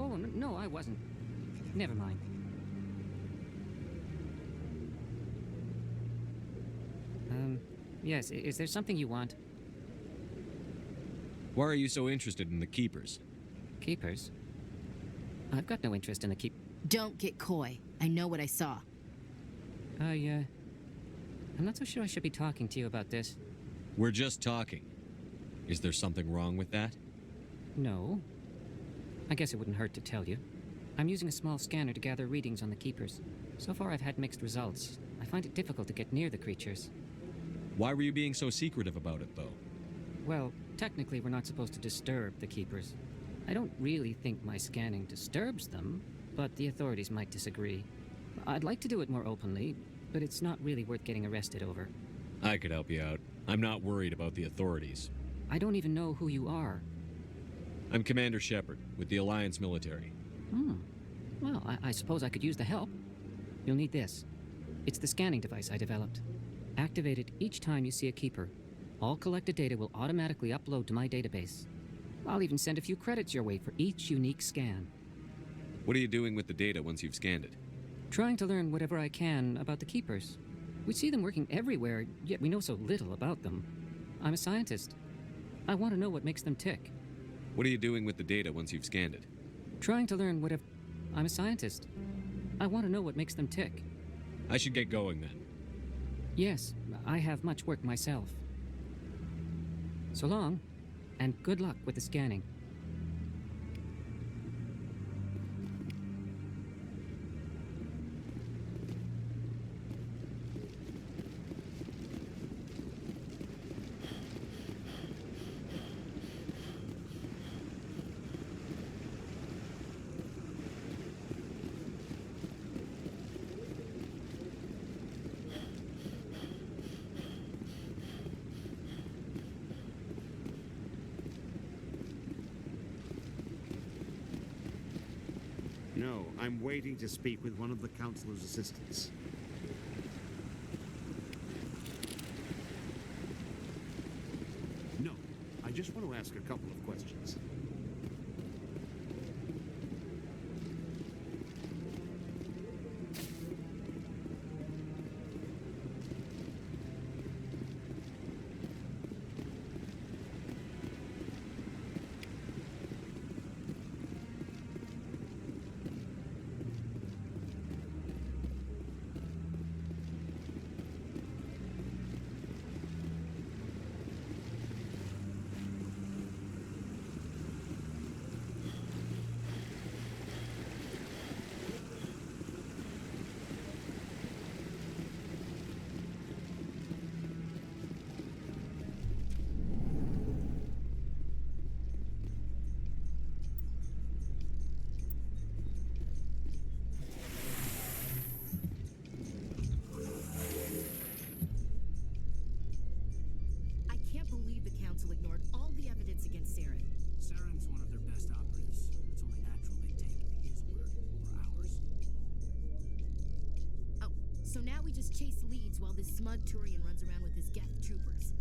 Oh, no, I wasn't. Never mind. Yes, is there something you want? Why are you so interested in the Keepers? Keepers? I've got no interest in the Don't get coy. I know what I saw. I'm not so sure I should be talking to you about this. We're just talking. Is there something wrong with that? No. I guess it wouldn't hurt to tell you. I'm using a small scanner to gather readings on the Keepers. So far I've had mixed results. I find it difficult to get near the creatures. Why were you being so secretive about it, though? Well, technically we're not supposed to disturb the Keepers. I don't really think my scanning disturbs them, but the authorities might disagree. I'd like to do it more openly, but it's not really worth getting arrested over. I could help you out. I'm not worried about the authorities. I don't even know who you are. I'm Commander Shepard, with the Alliance military. Well, I suppose I could use the help. You'll need this. It's the scanning device I developed. Activate it each time you see a Keeper. All collected data will automatically upload to my database. I'll even send a few credits your way for each unique scan. What are you doing with the data once you've scanned it? Trying to learn whatever I can about the Keepers. We see them working everywhere, yet we know so little about them. I'm a scientist. I want to know what makes them tick. What are you doing with the data once you've scanned it? Trying to learn whatever... I'm a scientist. I want to know what makes them tick. I should get going then. Yes, I have much work myself. So long, and good luck with the scanning. No, I'm waiting to speak with one of the Councilor's assistants. No, I just want to ask a couple of questions. I can't believe the Council ignored all the evidence against Saren. Saren's one of their best operatives. It's only natural they take his word over ours. Oh, so now we just chase leads while this smug Turian runs around with his Geth troopers.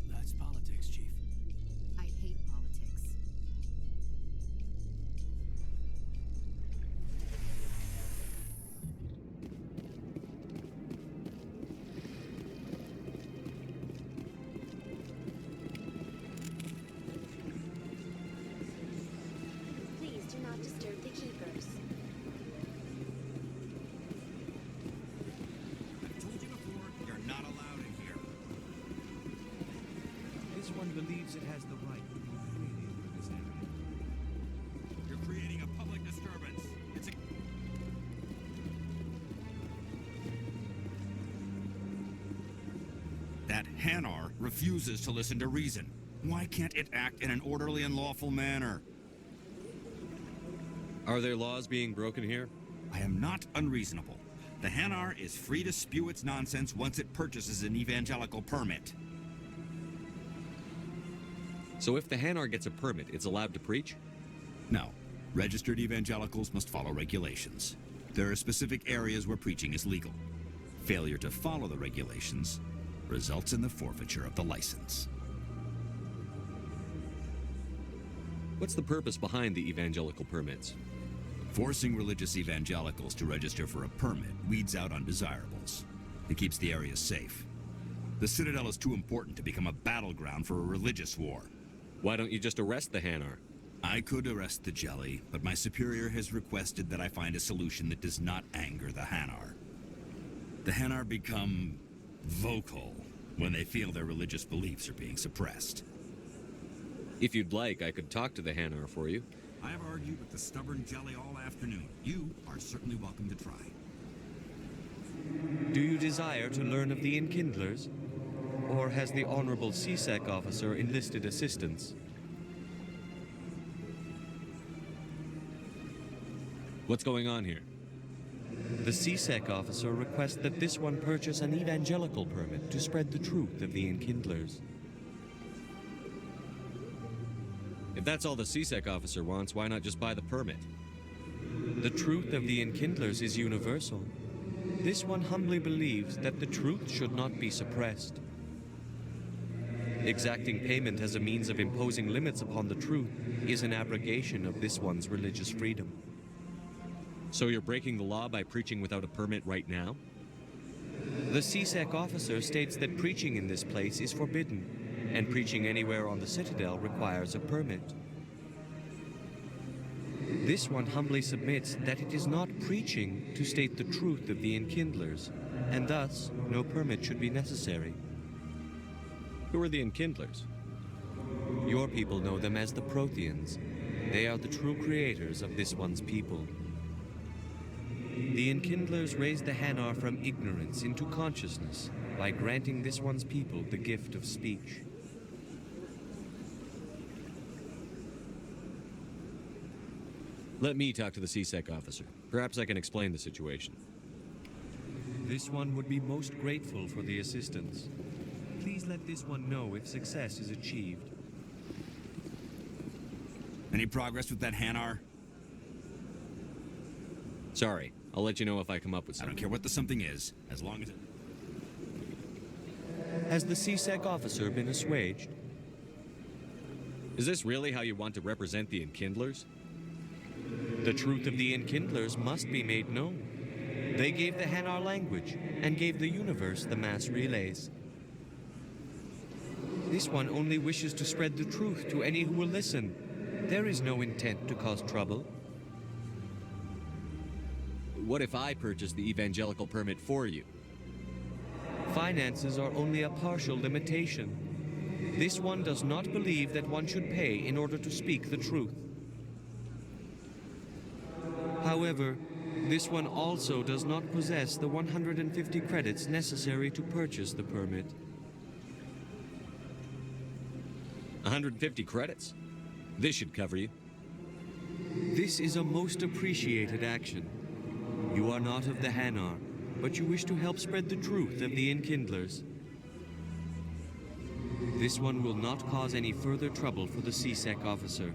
That's politics, Chief. I hate politics. Please do not disturb the Keepers. I've told you before, you're not allowed in here. This one believes it has the right to be freely in this area. You're creating a public disturbance. It's a... That Hanar refuses to listen to reason. Why can't it act in an orderly and lawful manner? Are there laws being broken here? I am not unreasonable. The Hanar is free to spew its nonsense once it purchases an evangelical permit. So if the Hanar gets a permit, it's allowed to preach? No. Registered evangelicals must follow regulations. There are specific areas where preaching is legal. Failure to follow the regulations results in the forfeiture of the license. What's the purpose behind the evangelical permits? Forcing religious evangelicals to register for a permit weeds out undesirables. It keeps the area safe. The Citadel is too important to become a battleground for a religious war. Why don't you just arrest the Hanar? I could arrest the Jelly, but my superior has requested that I find a solution that does not anger the Hanar. The Hanar become vocal when they feel their religious beliefs are being suppressed. If you'd like, I could talk to the Hanar for you. I have argued with the stubborn Jelly all afternoon. You are certainly welcome to try. Do you desire to learn of the Enkindlers? Or has the Honorable CSEC officer enlisted assistance? What's going on here? The CSEC officer requests that this one purchase an evangelical permit to spread the truth of the Enkindlers. If that's all the CSEC officer wants, why not just buy the permit? The truth of the Enkindlers is universal. This one humbly believes that the truth should not be suppressed. Exacting payment as a means of imposing limits upon the truth is an abrogation of this one's religious freedom. So you're breaking the law by preaching without a permit right now? The CSEC officer states that preaching in this place is forbidden, and preaching anywhere on the Citadel requires a permit. This one humbly submits that it is not preaching to state the truth of the Enkindlers, and thus no permit should be necessary. Who are the Enkindlers? Your people know them as the Protheans. They are the true creators of this one's people. The Enkindlers raised the Hanar from ignorance into consciousness by granting this one's people the gift of speech. Let me talk to the CSEC officer. Perhaps I can explain the situation. This one would be most grateful for the assistance. Please let this one know if success is achieved. Any progress with that Hanar? Sorry, I'll let you know if I come up with I something. don't care what the something is, as long as it... Has the CSEC officer been assuaged? Is this really how you want to represent the Enkindlers? The truth of the Enkindlers must be made known. They gave the Hanar language and gave the universe the mass relays. This one only wishes to spread the truth to any who will listen. There is no intent to cause trouble. What if I purchase the evangelical permit for you? Finances are only a partial limitation. This one does not believe that one should pay in order to speak the truth. However, this one also does not possess the 150 credits necessary to purchase the permit. 150 credits? This should cover you. This is a most appreciated action. You are not of the Hanar, but you wish to help spread the truth of the Enkindlers. This one will not cause any further trouble for the CSEC officer.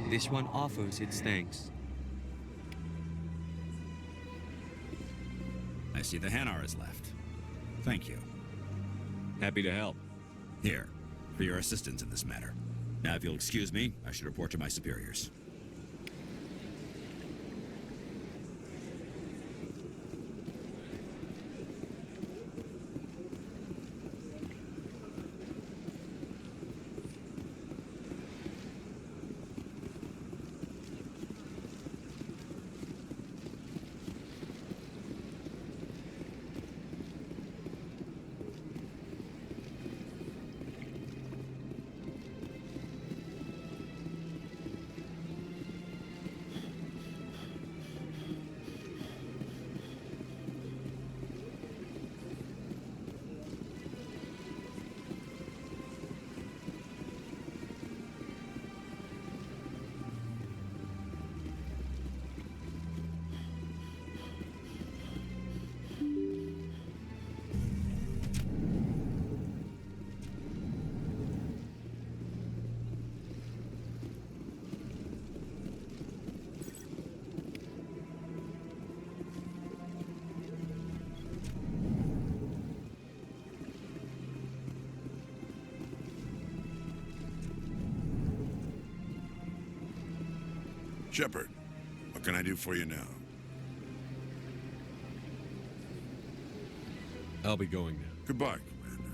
This one offers its thanks. I see the Hanar is left. Thank you. Happy to help. Here, for your assistance in this matter. Now, if you'll excuse me, I should report to my superiors. Shepard, what can I do for you now? I'll be going now. Goodbye, Commander.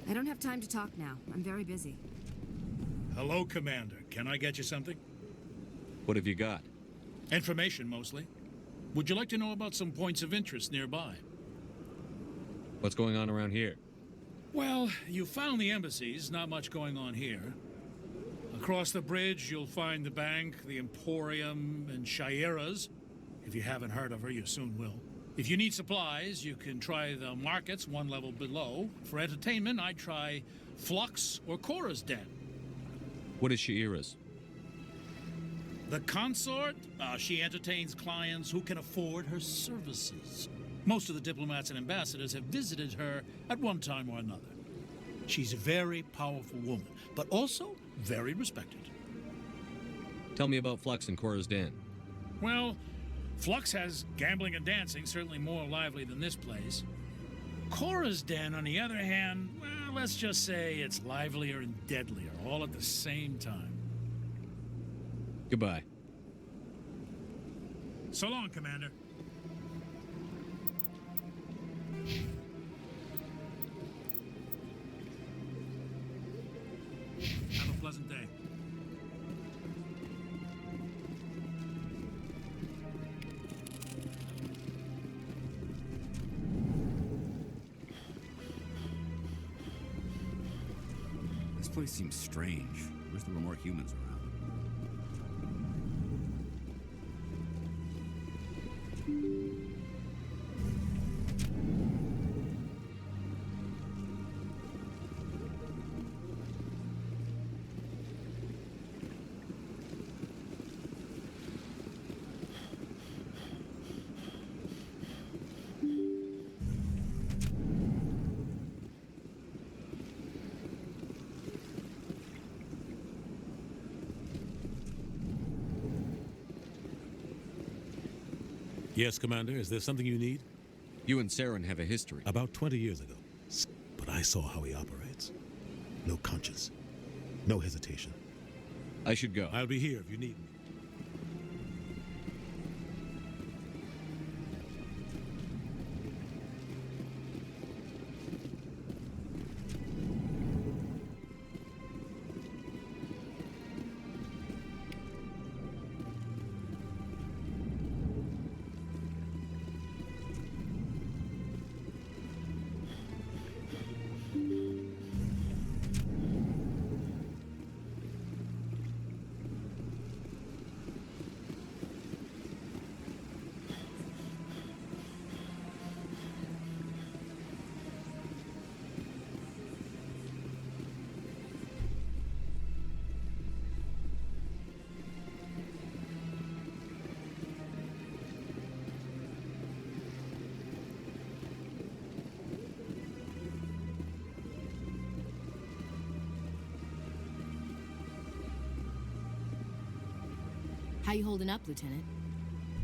I don't have time to talk now. I'm very busy. Hello, Commander. Can I get you something? What have you got? Information, mostly. Would you like to know about some points of interest nearby? What's going on around here? Well, you found the embassies. Not much going on here. Across the bridge, you'll find the bank, the Emporium, and Shaira's. If you haven't heard of her, you soon will. If you need supplies, you can try the markets one level below. For entertainment, I'd try Flux or Cora's Den. What is Shaira's? The consort? She entertains clients who can afford her services. Most of the diplomats and ambassadors have visited her at one time or another. She's a very powerful woman, but also very respected. Tell me about Flux and Cora's Den. Well, Flux has gambling and dancing, certainly more lively than this place. Cora's Den, on the other hand, well, let's just say it's livelier and deadlier, all at the same time. Goodbye. So long, Commander. Have a pleasant day. This place seems strange. Wish there were more humans around. Yes, Commander. Is there something you need? You and Saren have a history. About 20 years ago. But I saw how he operates. No conscience. No hesitation. I should go. I'll be here if you need me. How you holding up, Lieutenant?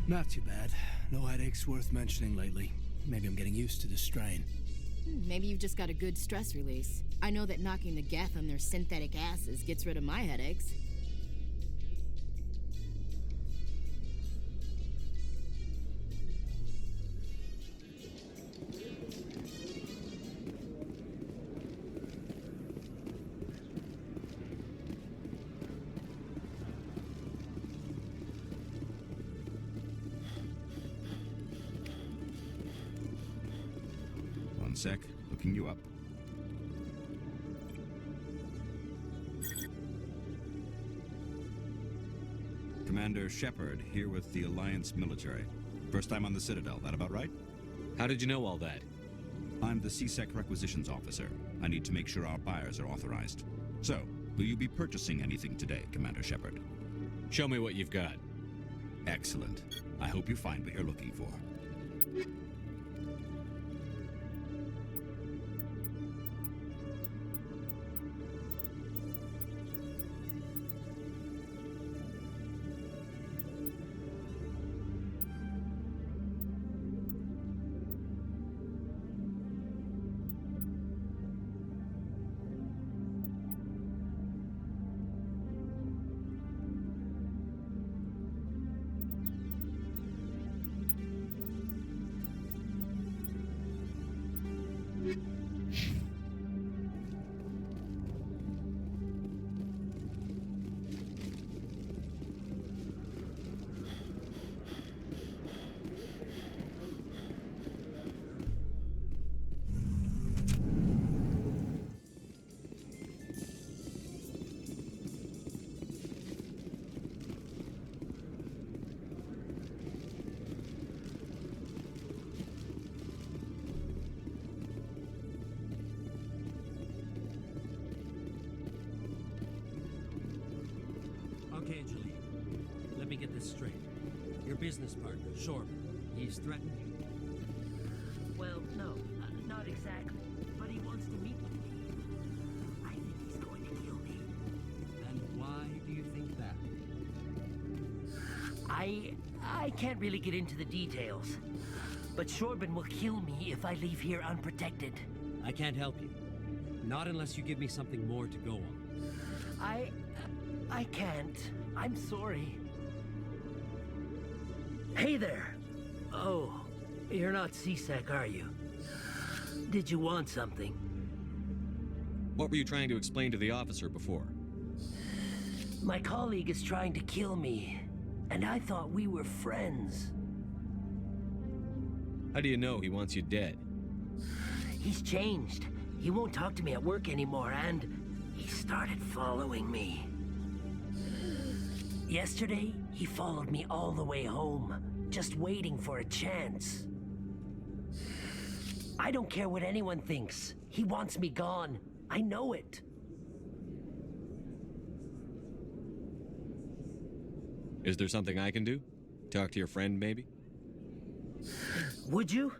Not too bad. No headaches worth mentioning lately. Maybe I'm getting used to the strain. Maybe you've just got a good stress release. I know that knocking the geth on their synthetic asses gets rid of my headaches. One sec, looking you up. Commander Shepard, here with the Alliance military. First time on the Citadel, that about right? How did you know all that? I'm the CSEC requisitions officer. I need to make sure our buyers are authorized. So, will you be purchasing anything today, Commander Shepard? Show me what you've got. Excellent. I hope you find what you're looking for. this straight. Your business partner, Shorb, he's threatened you. Well, no, not exactly. But he wants to meet with me. I think he's going to kill me. And why do you think that? I can't really get into the details. But Shorban will kill me if I leave here unprotected. I can't help you. Not unless you give me something more to go on. I can't. I'm sorry. Hey there. Oh, you're not CSEC, are you? Did you want something? What were you trying to explain to the officer before? My colleague is trying to kill me, and I thought we were friends. How do you know he wants you dead? He's changed. He won't talk to me at work anymore, and he started following me. Yesterday, he followed me all the way home, just waiting for a chance. I don't care what anyone thinks. He wants me gone. I know it. Is there something I can do? Talk to your friend, maybe? Would you?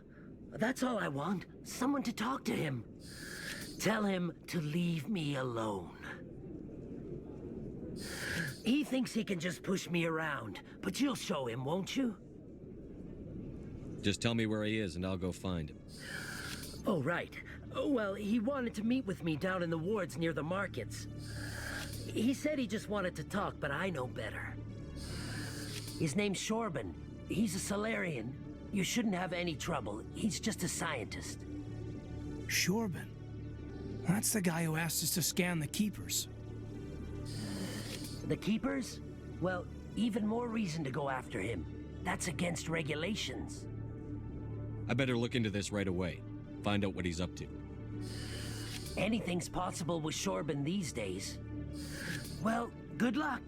That's all I want. Someone to talk to him. Tell him to leave me alone. He thinks he can just push me around, but you'll show him, won't you? Just tell me where he is and I'll go find him. Oh, right. Well, he wanted to meet with me down in the wards near the markets. He said he just wanted to talk, but I know better. His name's Shorban. He's a Salarian. You shouldn't have any trouble. He's just a scientist. Shorban? That's the guy who asked us to scan the Keepers. The Keepers? Well, even more reason to go after him. That's against regulations. I better look into this right away. Find out what he's up to. Anything's possible with Shorban these days. Well, good luck.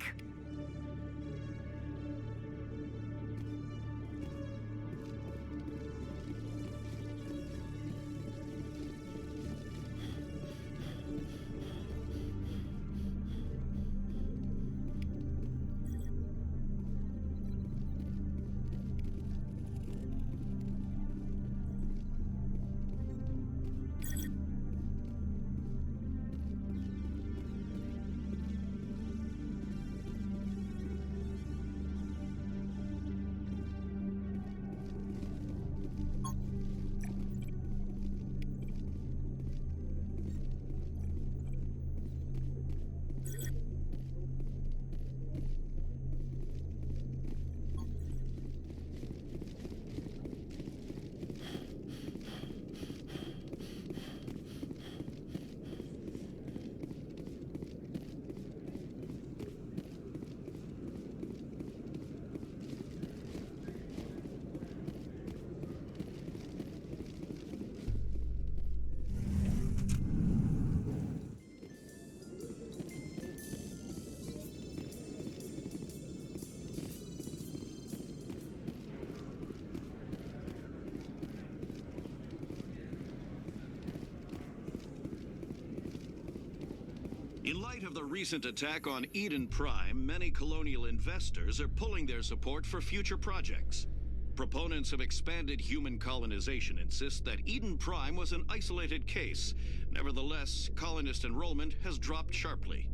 In light of the recent attack on Eden Prime, many colonial investors are pulling their support for future projects. Proponents of expanded human colonization insist that Eden Prime was an isolated case. Nevertheless, colonist enrollment has dropped sharply.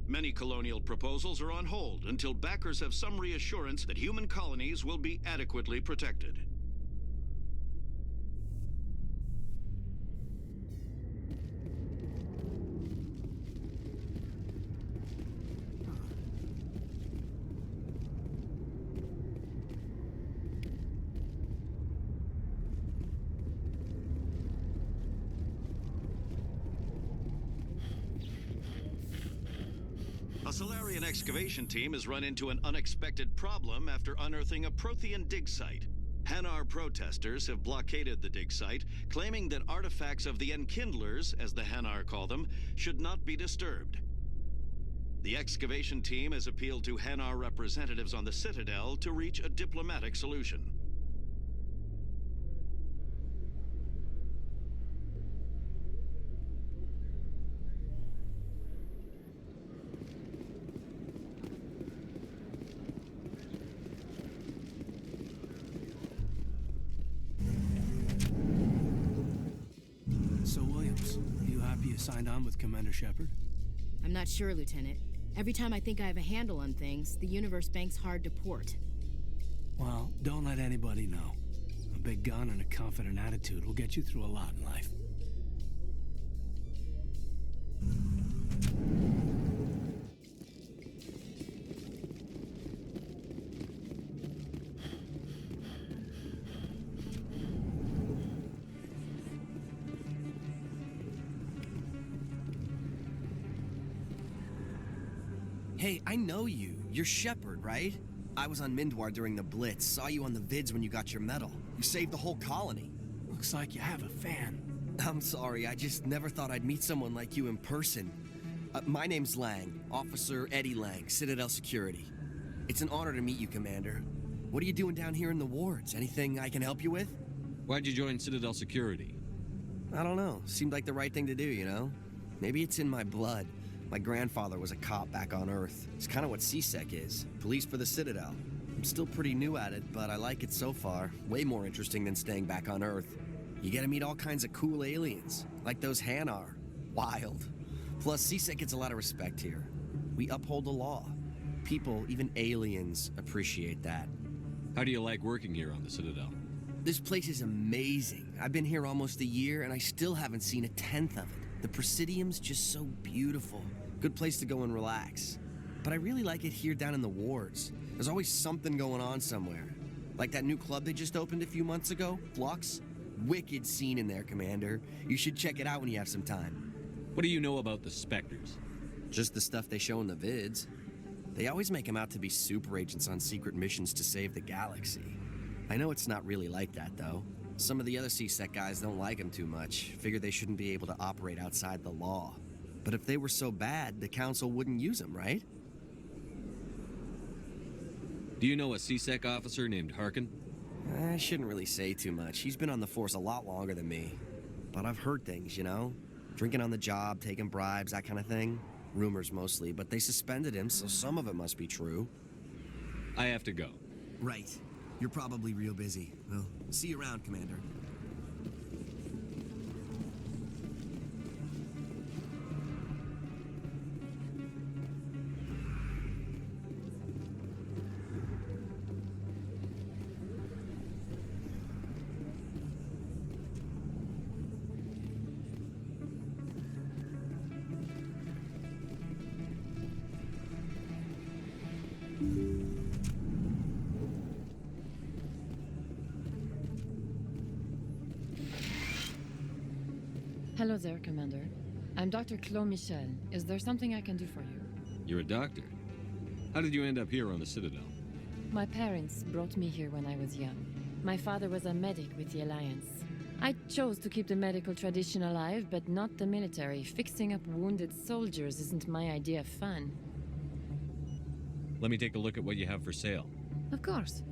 Many colonial proposals are on hold until backers have some reassurance that human colonies will be adequately protected. A Salarian excavation team has run into an unexpected problem after unearthing a Prothean dig site. Hanar protesters have blockaded the dig site, claiming that artifacts of the Enkindlers, as the Hanar call them, should not be disturbed. The excavation team has appealed to Hanar representatives on the Citadel to reach a diplomatic solution. You signed on with Commander Shepard? I'm not sure, Lieutenant. Every time I think I have a handle on things, the universe bank's hard to port. Well, don't let anybody know. A big gun and a confident attitude will get you through a lot in life. Hey, I know you. You're Shepard, right? I was on Mindwar during the Blitz. Saw you on the vids when you got your medal. You saved the whole colony. Looks like you have a fan. I'm sorry, I just never thought I'd meet someone like you in person. My name's Lang, Officer Eddie Lang, Citadel Security. It's an honor to meet you, Commander. What are you doing down here in the wards? Anything I can help you with? Why'd you join Citadel Security? I don't know. Seemed like the right thing to do, you know? Maybe it's in my blood. My grandfather was a cop back on Earth. It's kind of what CSEC is. Police for the Citadel. I'm still pretty new at it, but I like it so far. Way more interesting than staying back on Earth. You get to meet all kinds of cool aliens, like those Hanar. Wild. Plus, CSEC gets a lot of respect here. We uphold the law. People, even aliens, appreciate that. How do you like working here on the Citadel? This place is amazing. I've been here almost a year, and I still haven't seen a tenth of it. The Presidium's just so beautiful. Good place to go and relax. But I really like it here down in the wards. There's always something going on somewhere. Like that new club they just opened a few months ago, Flux. Wicked scene in there, Commander. You should check it out when you have some time. What do you know about the Spectres? Just the stuff they show in the vids. They always make them out to be super agents on secret missions to save the galaxy. I know it's not really like that, though. Some of the other CSEC guys don't like them too much. Figure they shouldn't be able to operate outside the law. But if they were so bad, the Council wouldn't use them, right? Do you know a CSEC officer named Harkin? I shouldn't really say too much. He's been on the force a lot longer than me. But I've heard things, you know? Drinking on the job, taking bribes, that kind of thing. Rumors mostly, but they suspended him, so some of it must be true. I have to go. Right. You're probably real busy. Well, see you around, Commander. Hello there, Commander. I'm Dr. Claude Michel. Is there something I can do for you? You're a doctor. How did you end up here on the Citadel? My parents brought me here when I was young. My father was a medic with the Alliance. I chose to keep the medical tradition alive, but not the military. Fixing up wounded soldiers isn't my idea of fun. Let me take a look at what you have for sale. Of course.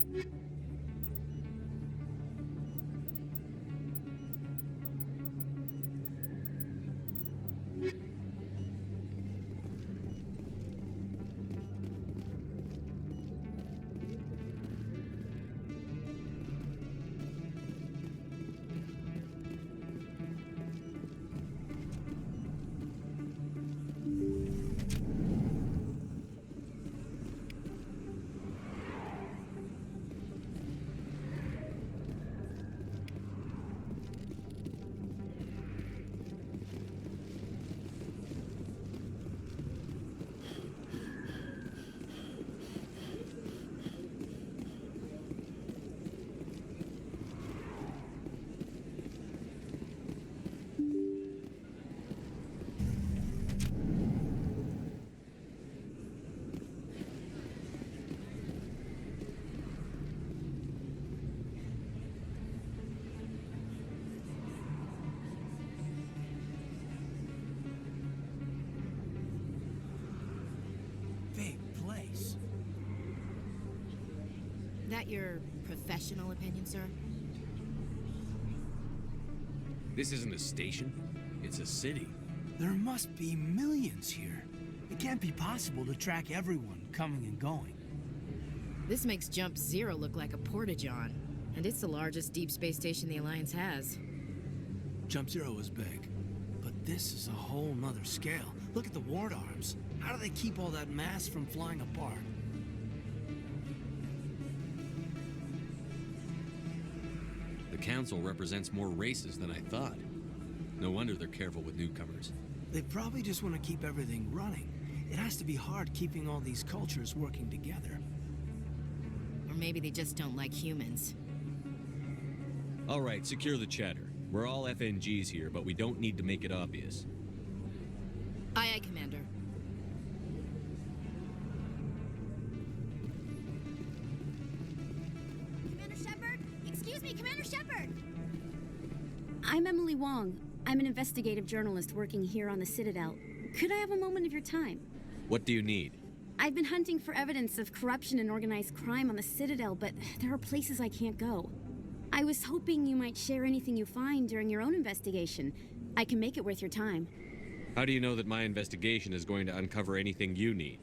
That your professional opinion, sir? This isn't a station. It's a city. There must be millions here. It can't be possible to track everyone coming and going. This makes Jump Zero look like a porta-john, and it's the largest deep space station the Alliance has. Jump Zero is big, but This is a whole nother scale. Look at the ward arms. How do they keep all that mass from flying apart? The council represents more races than I thought. No wonder they're careful with newcomers. They probably just want to keep everything running. It has to be hard keeping all these cultures working together. Or maybe they just don't like humans. All right, secure the chatter. We're all FNGs here, but we don't need to make it obvious. Aye, aye, Commander. Commander Shepard? Excuse me, Commander Shepard! I'm Emily Wong. I'm an investigative journalist working here on the Citadel. Could I have a moment of your time? What do you need? I've been hunting for evidence of corruption and organized crime on the Citadel, but there are places I can't go. I was hoping you might share anything you find during your own investigation. I can make it worth your time. How do you know that my investigation is going to uncover anything you need?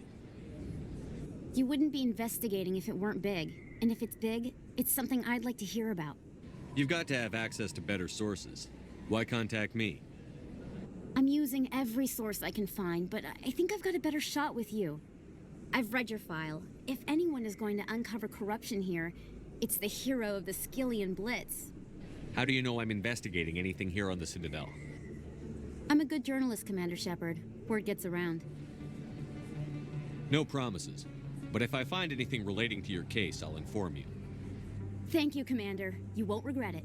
You wouldn't be investigating if it weren't big. And if it's big, it's something I'd like to hear about. You've got to have access to better sources. Why contact me? I'm using every source I can find, but I think I've got a better shot with you. I've read your file. If anyone is going to uncover corruption here, it's the hero of the Skillian Blitz. How do you know I'm investigating anything here on the Citadel? I'm a good journalist, Commander Shepard. Word gets around. No promises. But if I find anything relating to your case, I'll inform you. Thank you, Commander. You won't regret it.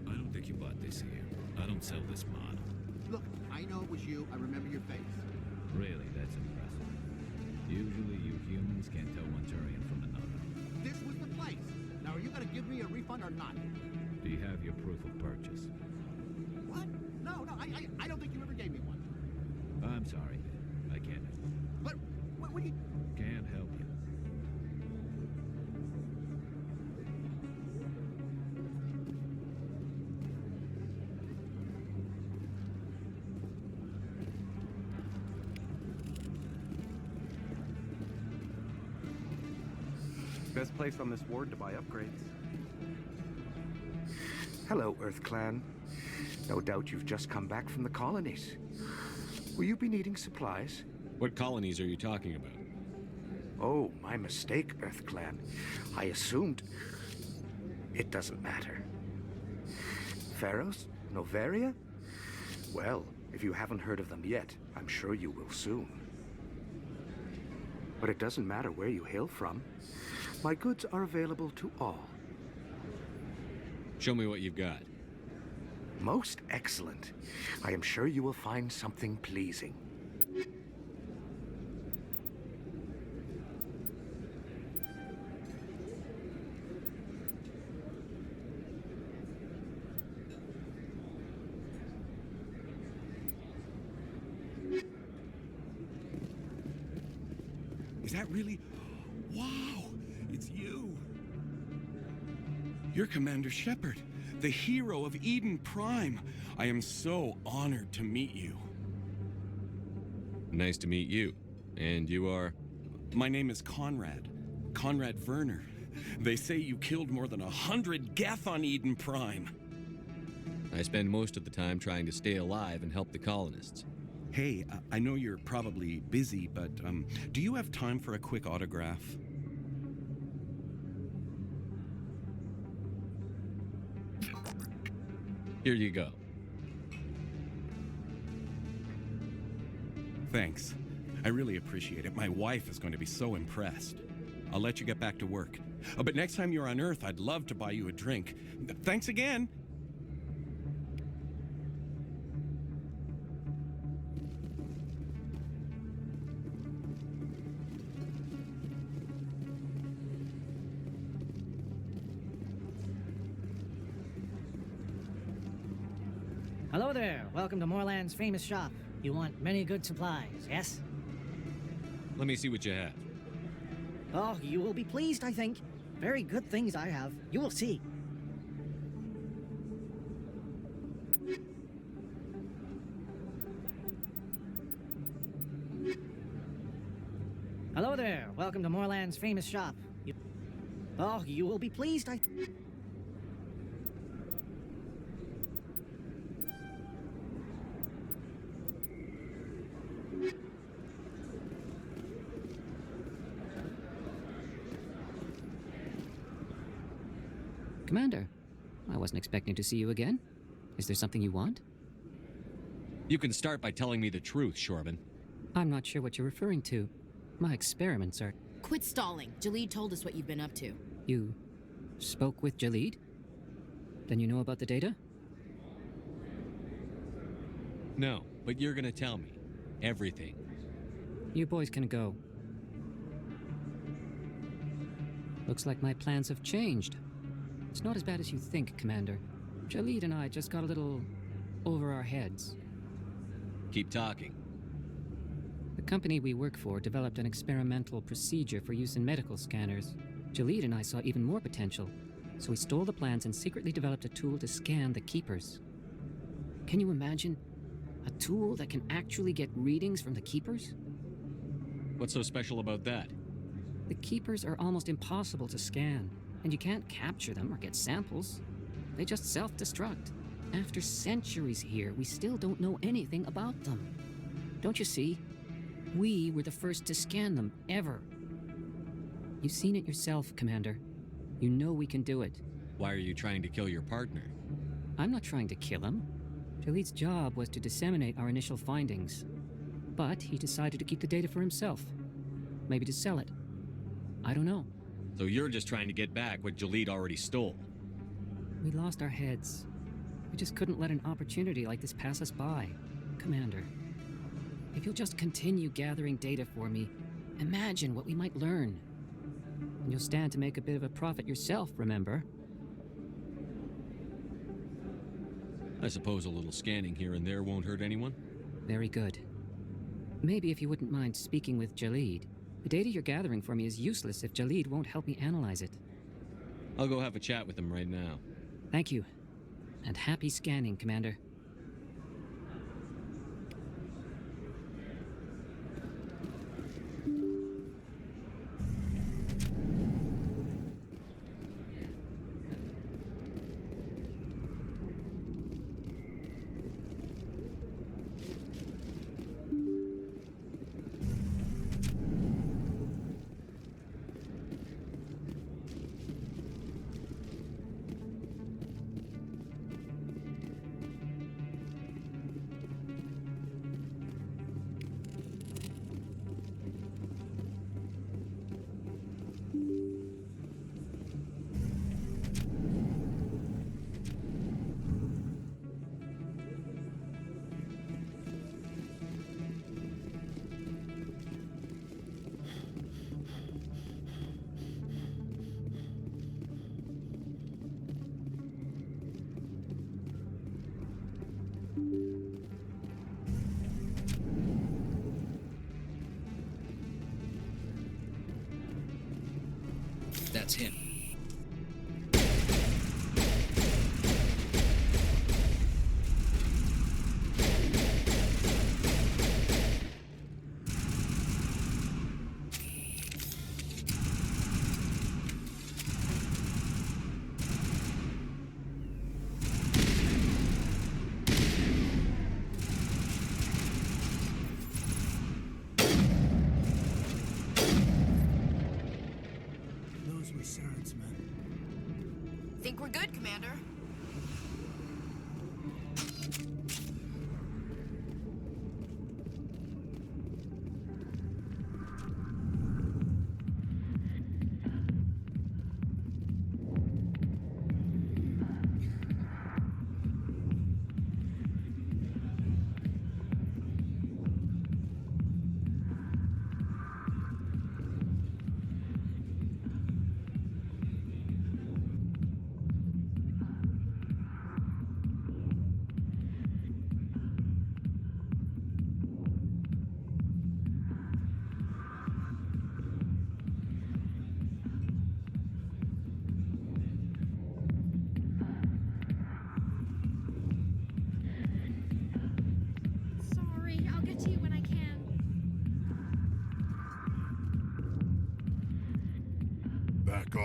I don't think you bought this here. I don't sell this mod. Look, I know it was you. I remember your face. Really, that's impressive. Usually you humans can't tell one Turian from another. This was the place. Now, are you going to give me a refund or not? Do you have your proof of purchase? What? No, I don't think you ever gave me one. I'm sorry. I can't. But, what do you... Can't help you. Best place on this ward to buy upgrades. Hello, Earth Clan. No doubt you've just come back from the colonies. Will you be needing supplies? What colonies are you talking about? Oh, my mistake, Earth Clan. I assumed... It doesn't matter. Pharos? Novaria? Well, if you haven't heard of them yet, I'm sure you will soon. But it doesn't matter where you hail from. My goods are available to all. Show me what you've got. Most excellent. I am sure you will find something pleasing. Is that really... Wow! It's you! You're Commander Shepard, the hero of Eden Prime. I am so honored to meet you. Nice to meet you. And you are? My name is Conrad. Conrad Werner. They say you killed more than 100 Geth on Eden Prime. I spend most of the time trying to stay alive and help the colonists. Hey, I know you're probably busy, but do you have time for a quick autograph? Here you go. Thanks. I really appreciate it. My wife is going to be so impressed. I'll let you get back to work. But next time you're on Earth, I'd love to buy you a drink. Thanks again! Hello there. Welcome to Moorland's famous shop. You want many good supplies, yes? Let me see what you have. Oh, you will be pleased, I think. Very good things I have. You will see. Hello there. Welcome to Moorland's famous shop. Oh, you will be pleased, Commander, I wasn't expecting to see you again. Is there something you want? You can start by telling me the truth, Shorban. I'm not sure what you're referring to. My experiments are... Quit stalling. Jalid told us what you've been up to. You spoke with Jalid? Then you know about the data? No, but you're gonna tell me. Everything. You boys can go. Looks like my plans have changed. It's not as bad as you think, Commander. Jalid and I just got a little over our heads. Keep talking. The company we work for developed an experimental procedure for use in medical scanners. Jalid and I saw even more potential, so we stole the plans and secretly developed a tool to scan the Keepers. Can you imagine? A tool that can actually get readings from the Keepers? What's so special about that? The Keepers are almost impossible to scan, and you can't capture them or get samples. They just self-destruct. After centuries here, we still don't know anything about them. Don't you see? We were the first to scan them, ever. You've seen it yourself, Commander. You know we can do it. Why are you trying to kill your partner? I'm not trying to kill him. Jalid's job was to disseminate our initial findings. But he decided to keep the data for himself. Maybe to sell it. I don't know. So you're just trying to get back what Jalid already stole? We lost our heads. We just couldn't let an opportunity like this pass us by. Commander, if you'll just continue gathering data for me, imagine what we might learn. And you'll stand to make a bit of a profit yourself, remember? I suppose a little scanning here and there won't hurt anyone? Very good. Maybe if you wouldn't mind speaking with Jalid. The data you're gathering for me is useless if Jalid won't help me analyze it. I'll go have a chat with him right now. Thank you. And happy scanning, Commander. That's him. Those were Saren's men. Think we're good, Commander?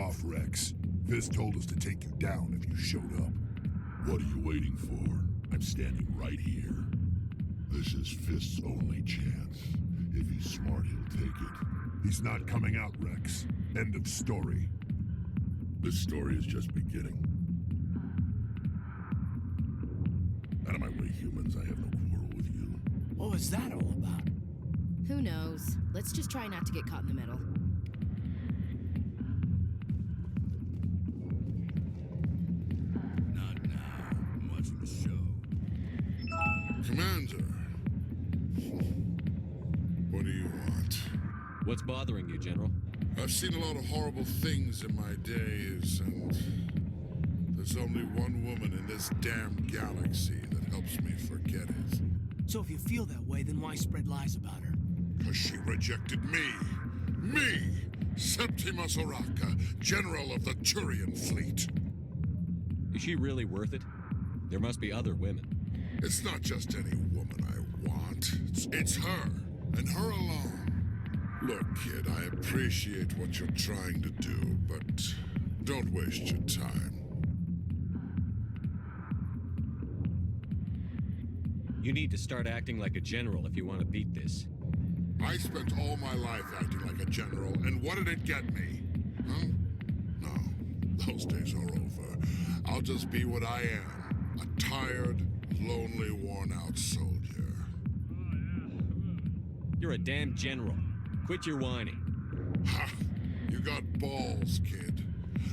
off, Rex. Fist told us to take you down if you showed up. What are you waiting for? I'm standing right here. This is Fist's only chance. If he's smart, he'll take it. He's not coming out, Rex. End of story. This story is just beginning. Out of my way, humans. I have no quarrel with you. What was that all about? Who knows? Let's just try not to get caught in the middle. Not now. I'm watching the show. Commander. What do you want? What's bothering you, General? I've seen a lot of horrible things in my days, and there's only one woman in this damn galaxy that helps me forget it. So if you feel that way, then why spread lies about her? Because she rejected me. Me! Septimus Oraka, General of the Turian Fleet. Is she really worth it? There must be other women. It's not just any woman I want. It's her, and her alone. Look, kid, I appreciate what you're trying to do, but don't waste your time. You need to start acting like a general if you want to beat this. I spent all my life acting like a general, and what did it get me? Huh? No, those days are over. I'll just be what I am. A tired, lonely, worn-out soldier. You're a damn general. Quit your whining. Ha! You got balls, kid.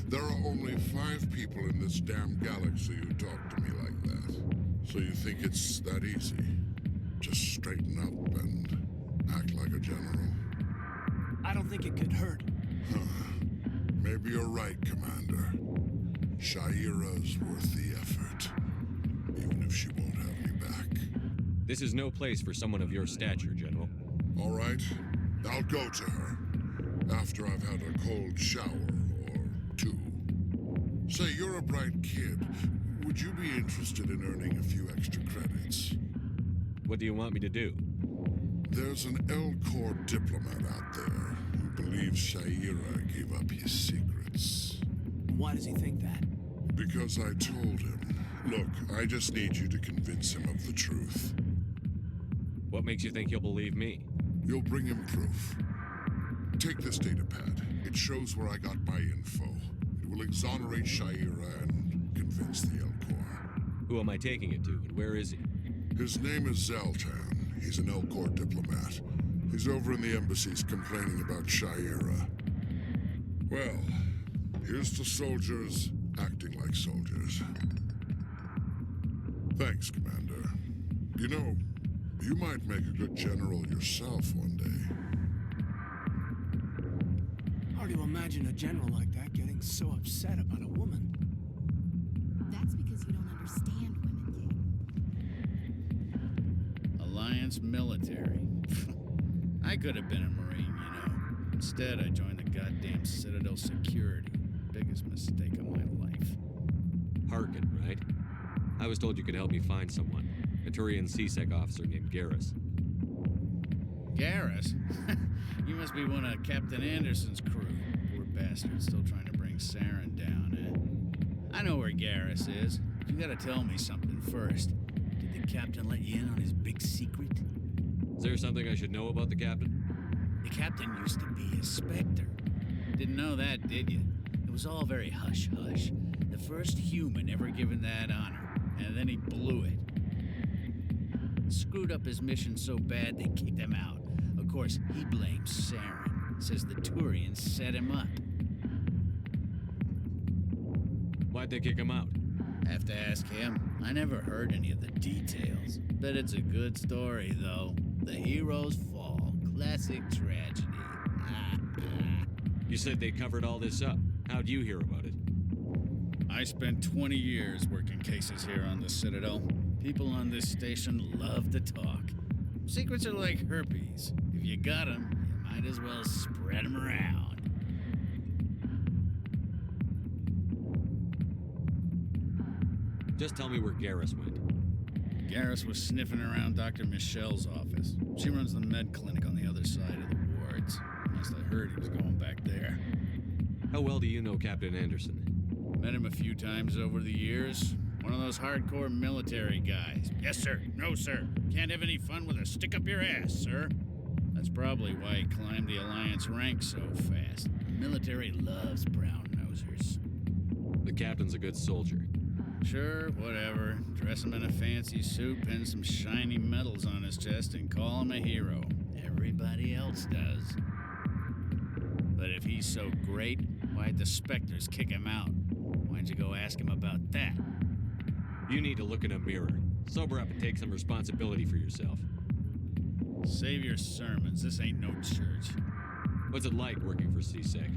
There are only 5 people in this damn galaxy who talk to me like that. So you think it's that easy? Just straighten up and act like a general? I don't think it could hurt. Huh. Maybe you're right, Commander. Shaira's worth the effort. Even if she won't have me back. This is no place for someone of your stature, General. All right. I'll go to her. After I've had a cold shower or 2. Say, you're a bright kid. Would you be interested in earning a few extra credits? What do you want me to do? There's an L-Corps diplomat out there who believes Shaira gave up his secrets. Why does he think that? Because I told him. Look, I just need you to convince him of the truth. What makes you think he'll believe me? You'll bring him proof. Take this datapad. It shows where I got my info. It will exonerate Shaira and convince the L-Corps. Who am I taking it to, and where is he? His name is Zaltan. He's an L-Corps diplomat. He's over in the embassies complaining about Shaira. Well, here's to soldiers acting like soldiers. Thanks, Commander. You know, you might make a good general yourself one day. Hard to imagine a general like that getting so upset about a woman. That's because you don't understand women, King. Alliance military. I could have been a Marine, you know. Instead, I joined the goddamn Citadel security. Biggest mistake of my life. Harkin, right? I was told you could help me find someone. A Turian CSEC officer named Garrus. Garrus? You must be one of Captain Anderson's crew. Poor bastard, still trying to bring Saren down, eh? I know where Garrus is. You gotta tell me something first. Did the captain let you in on his big secret? Is there something I should know about the captain? The captain used to be a Spectre. Didn't know that, did you? It was all very hush-hush. The first human ever given that honor. And then he blew it. Screwed up his mission so bad they kicked him out. Of course, he blames Saren. Says the Turians set him up. Why'd they kick him out? Have to ask him. I never heard any of the details. Bet it's a good story, though. The heroes fall. Classic tragedy. You said they covered all this up. How'd you hear about it? I spent 20 years working cases here on the Citadel. People on this station love to talk. Secrets are like herpes. If you got them, you might as well spread them around. Just tell me where Garrus went. Garrus was sniffing around Dr. Michelle's office. She runs the med clinic on the other side of the wards. Last I heard, he was going back there. How well do you know Captain Anderson? Met him a few times over the years. One of those hardcore military guys. Yes, sir. No, sir. Can't have any fun with a stick up your ass, sir. That's probably why he climbed the Alliance ranks so fast. The military loves brown-nosers. The captain's a good soldier. Sure, whatever. Dress him in a fancy suit, pin some shiny medals on his chest, and call him a hero. Everybody else does. But if he's so great, why'd the Spectres kick him out? Why'd you go ask him about that? You need to look in a mirror. Sober up and take some responsibility for yourself. Save your sermons. This ain't no church. What's it like working for CSEC?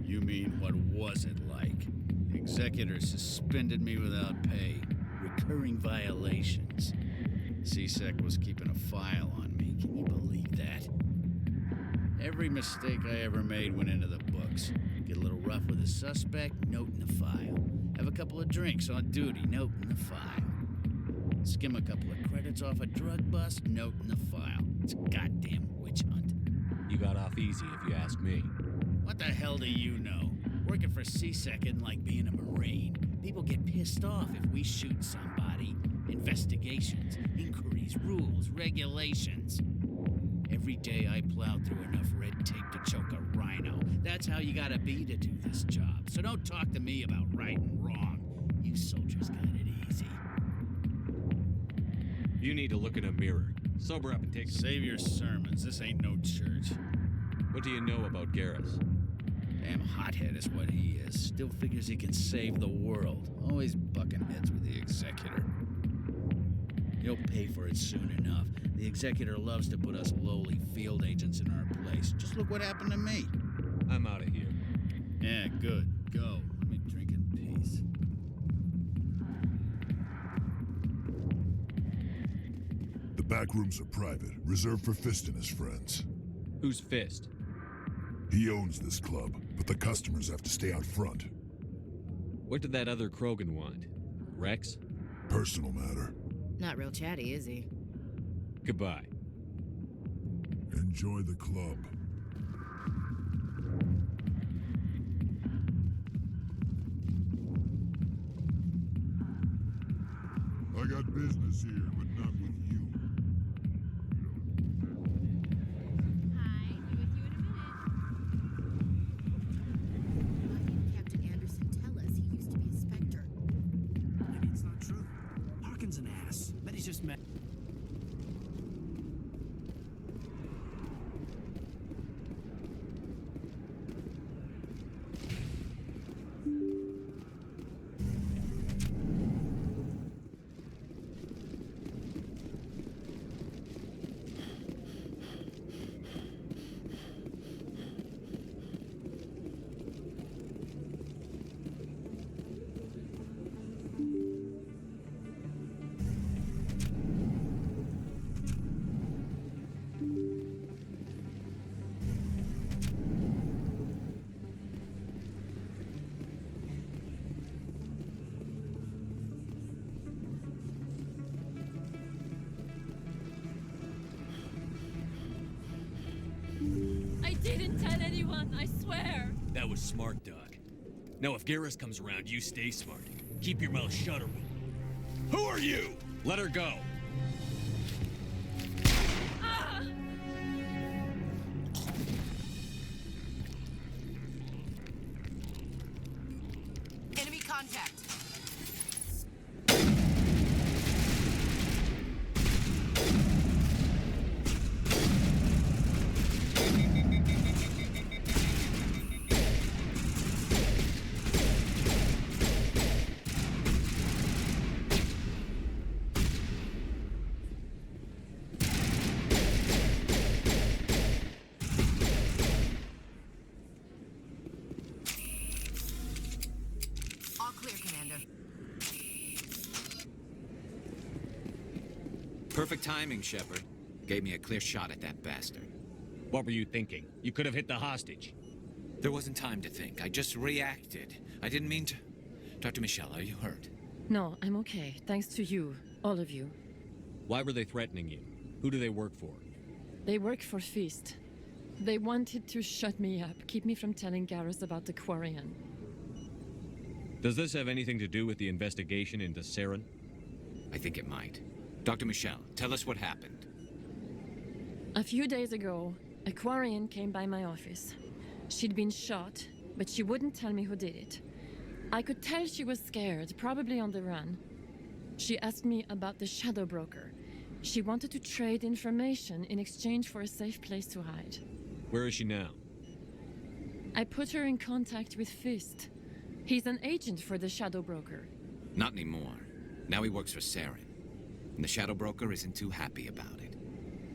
You mean, what was it like? The executor suspended me without pay. Recurring violations. CSEC was keeping a file on me. Can you believe that? Every mistake I ever made went into the books. Get a little rough with a suspect, note in the file. Have a couple of drinks on duty, note in the file. Skim a couple of credits off a drug bust, note in the file. It's a goddamn witch hunt. You got off easy, if you ask me. What the hell do you know? Working for CSEC isn't like being a Marine. People get pissed off if we shoot somebody. Investigations, inquiries, rules, regulations. Every day I plow through enough red tape to choke a rhino. That's how you gotta be to do this job. So don't talk to me about right and wrong. You soldiers got it easy. You need to look in a mirror. Sober up and take some... Save your sermons. This ain't no church. What do you know about Garrus? Damn hothead is what he is. Still figures he can save the world. Always bucking heads with the executor. He'll pay for it soon enough. The executor loves to put us lowly field agents in our place. Just look what happened to me. I'm out of here. Yeah, good. Go. Let me drink in peace. The back rooms are private, reserved for Fist and his friends. Who's Fist? He owns this club, but the customers have to stay out front. What did that other Krogan want? Rex? Personal matter. Not real chatty, is he? Goodbye. Enjoy the club. I got business here, but not with you. Hi, be with you in a minute. Why didn't Captain Anderson tell us he used to be a Spectre? Maybe it's not true. Harkin's an ass. Bet he's just mad. I didn't tell anyone, I swear. That was smart, Doc. Now if Garrus comes around, you stay smart. Keep your mouth shut or Who are you? Let her go. Ah! Enemy contact. All clear, Commander. Perfect timing, Shepard. Gave me a clear shot at that bastard. What were you thinking? You could have hit the hostage. There wasn't time to think. I just reacted. I didn't mean to... Dr. Michelle, are you hurt? No, I'm okay. Thanks to you. All of you. Why were they threatening you? Who do they work for? They work for Feast. They wanted to shut me up, keep me from telling Garrus about the Quarian. Does this have anything to do with the investigation into Saren? I think it might. Dr. Michelle, tell us what happened. A few days ago, a Quarian came by my office. She'd been shot, but she wouldn't tell me who did it. I could tell she was scared, probably on the run. She asked me about the Shadow Broker. She wanted to trade information in exchange for a safe place to hide. Where is she now? I put her in contact with Fist. He's an agent for the Shadow Broker. Not anymore. Now he works for Saren. And the Shadow Broker isn't too happy about it.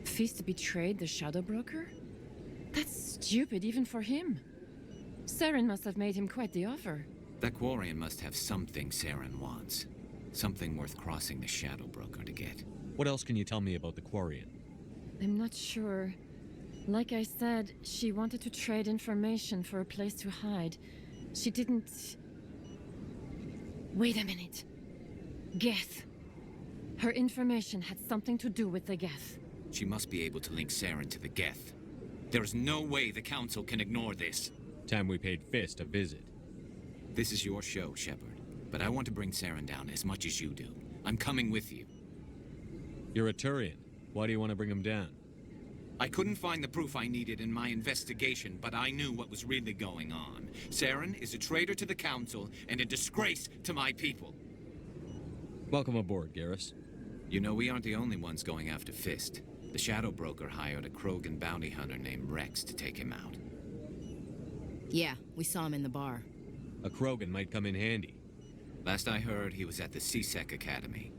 Fist betrayed the Shadow Broker? That's stupid even for him. Saren must have made him quite the offer. That Quarian must have something Saren wants. Something worth crossing the Shadow Broker to get. What else can you tell me about the Quarian? I'm not sure. Like I said, she wanted to trade information for a place to hide. She didn't... Wait a minute. Geth. Her information had something to do with the Geth. She must be able to link Saren to the Geth. There's no way the Council can ignore this. Time we paid Fist a visit. This is your show, Shepard. But I want to bring Saren down as much as you do. I'm coming with you. You're a Turian. Why do you want to bring him down? I couldn't find the proof I needed in my investigation, but I knew what was really going on. Saren is a traitor to the Council and a disgrace to my people. Welcome aboard, Garrus. You know, we aren't the only ones going after Fist. The Shadow Broker hired a Krogan bounty hunter named Rex to take him out. Yeah, we saw him in the bar. A Krogan might come in handy. Last I heard, he was at the CSEC Academy.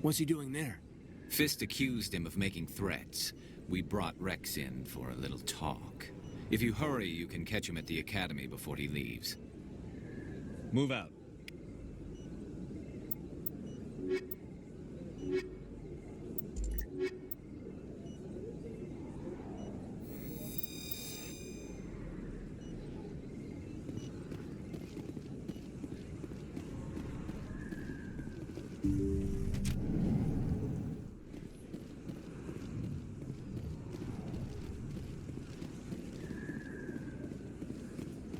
What's he doing there? Fist accused him of making threats. We brought Rex in for a little talk. If you hurry, you can catch him at the Academy before he leaves. Move out.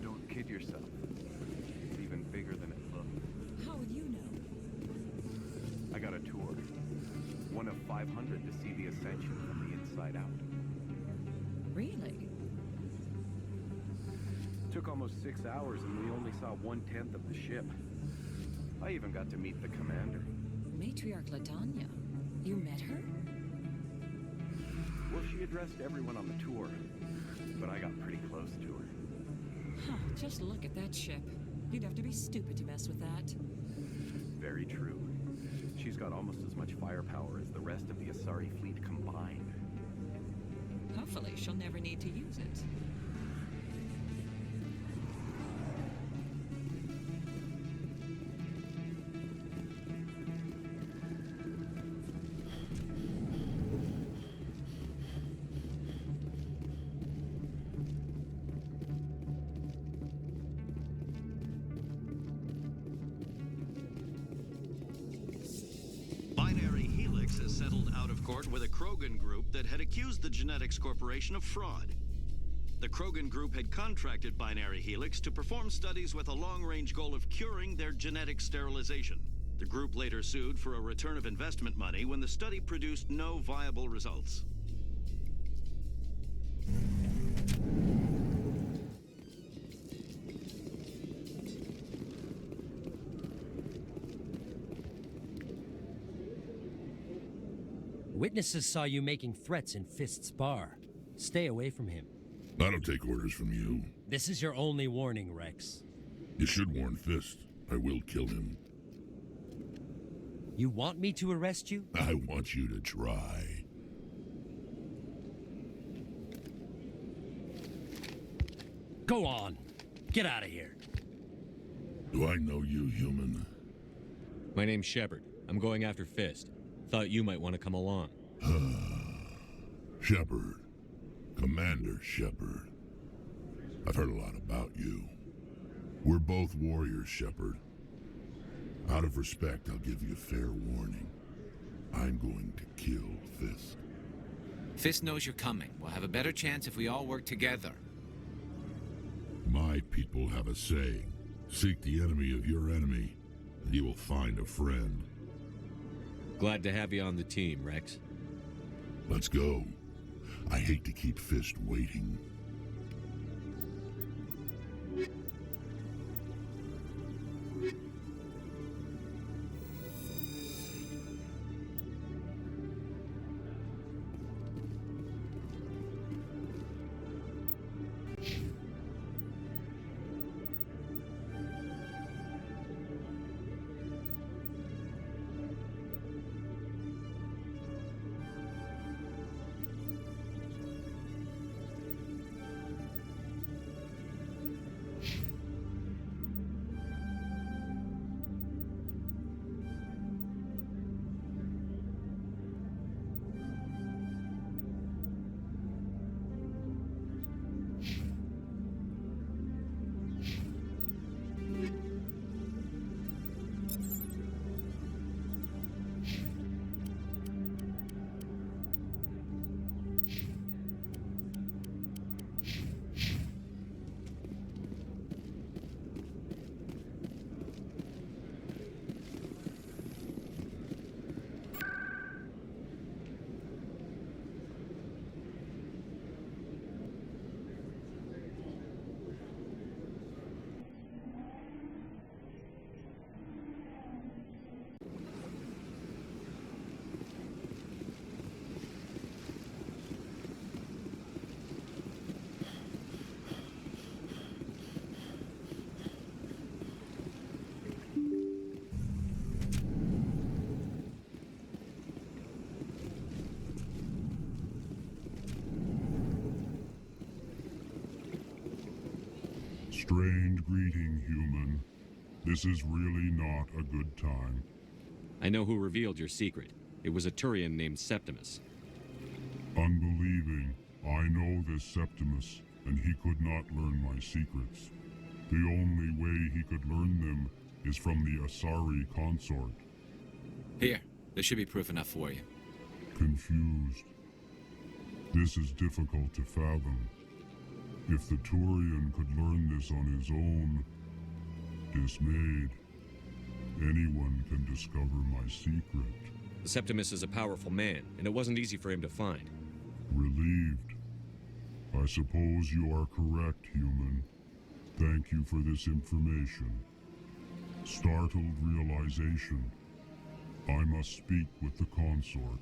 Don't kid yourself. It's even bigger than it looks. How would you know? I got a tour. One of 500 to see the Ascension from the inside out. Really? Took almost 6 hours and we only saw 1/10 of the ship. I even got to meet the commander. Matriarch Latanya. You met her? Well, she addressed everyone on the tour, but I got pretty close to her. Huh, just look at that ship. You'd have to be stupid to mess with that. Very true. She's got almost as much firepower as the rest of the Asari fleet combined. Hopefully she'll never need to use it. Settled out of court with a Krogan group that had accused the Genetics Corporation of fraud. The Krogan group had contracted Binary Helix to perform studies with a long-range goal of curing their genetic sterilization. The group later sued for a return of investment money when the study produced no viable results. Witnesses saw you making threats in Fist's bar. Stay away from him. I don't take orders from you. This is your only warning, Rex. You should warn Fist. I will kill him. You want me to arrest you? I want you to try. Go on. Get out of here. Do I know you, human? My name's Shepard. I'm going after Fist. Thought you might want to come along. Shepard. Commander Shepard. I've heard a lot about you. We're both warriors, Shepard. Out of respect, I'll give you a fair warning. I'm going to kill Fist. Fist knows you're coming. We'll have a better chance if we all work together. My people have a saying. Seek the enemy of your enemy, and you will find a friend. Glad to have you on the team, Rex. Let's go. I hate to keep Fist waiting. Strange greeting, human. This is really not a good time. I know who revealed your secret. It was a Turian named Septimus. Unbelieving. I know this Septimus, and he could not learn my secrets. The only way he could learn them is from the Asari consort. Here, there should be proof enough for you. Confused. This is difficult to fathom. If the Turian could learn this on his own, dismayed, anyone can discover my secret. The Septimus is a powerful man, and it wasn't easy for him to find. Relieved. I suppose you are correct, human. Thank you for this information. Startled realization. I must speak with the consort.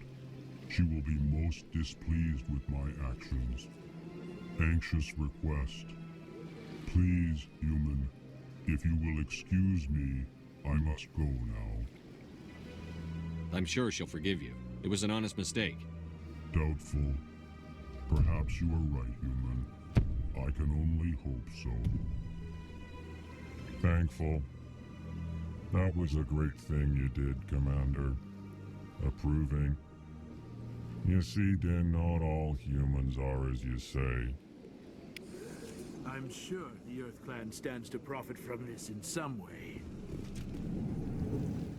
She will be most displeased with my actions. Anxious request. Please, human, if you will excuse me, I must go now. I'm sure she'll forgive you. It was an honest mistake. Doubtful. Perhaps you are right, human. I can only hope so. Thankful. That was a great thing you did, Commander. Approving. You see, Din, not all humans are as you say. I'm sure the Earth Clan stands to profit from this in some way.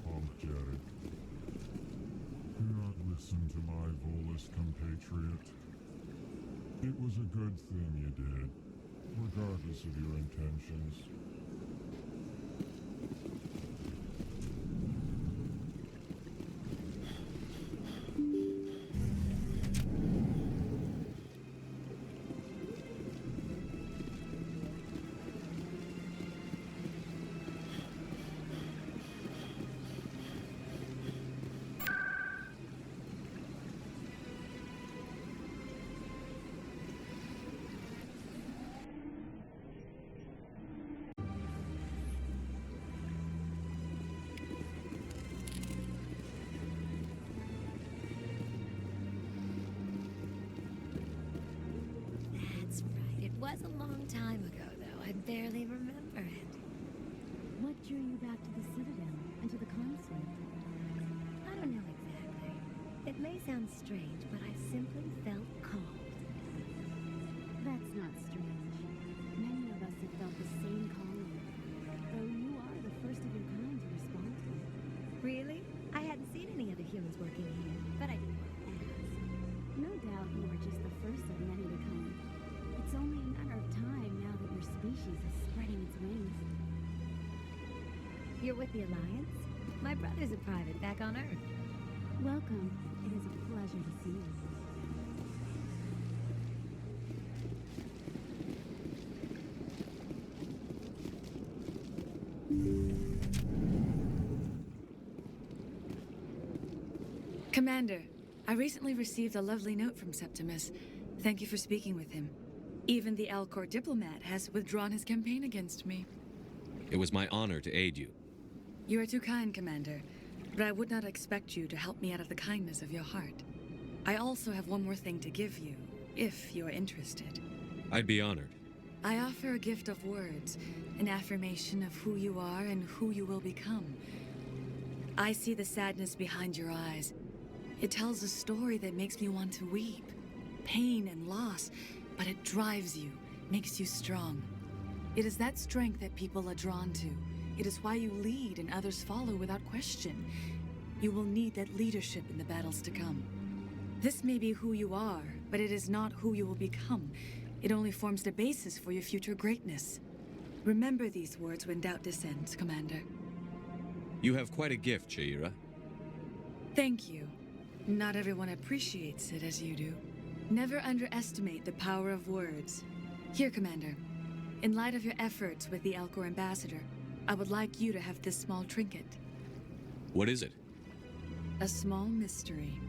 Apologetic. Do not listen to my Volus compatriot. It was a good thing you did, regardless of your intentions. That's right. It was a long time ago, though. I barely remember it. What drew you back to the Citadel and to the consort? I don't know exactly. It may sound strange, but I simply felt called. That's not strange. Many of us have felt the same calling. Though you are the first of your kind to respond to it. Really? I hadn't seen any other humans working here, but I didn't want to ask. No doubt you were You're with the Alliance? My brother's a private back on Earth. Welcome. It is a pleasure to see you. Commander, I recently received a lovely note from Septimus. Thank you for speaking with him. Even the Alcor diplomat has withdrawn his campaign against me. It was my honor to aid you. You are too kind, Commander, but I would not expect you to help me out of the kindness of your heart. I also have one more thing to give you, if you are interested. I'd be honored. I offer a gift of words, an affirmation of who you are and who you will become. I see the sadness behind your eyes. It tells a story that makes me want to weep. Pain and loss, but it drives you, makes you strong. It is that strength that people are drawn to. It is why you lead and others follow without question. You will need that leadership in the battles to come. This may be who you are, but it is not who you will become. It only forms the basis for your future greatness. Remember these words when doubt descends, Commander. You have quite a gift, Shaira. Thank you. Not everyone appreciates it as you do. Never underestimate the power of words. Here, Commander. In light of your efforts with the Alcor ambassador, I would like you to have this small trinket. What is it? A small mystery.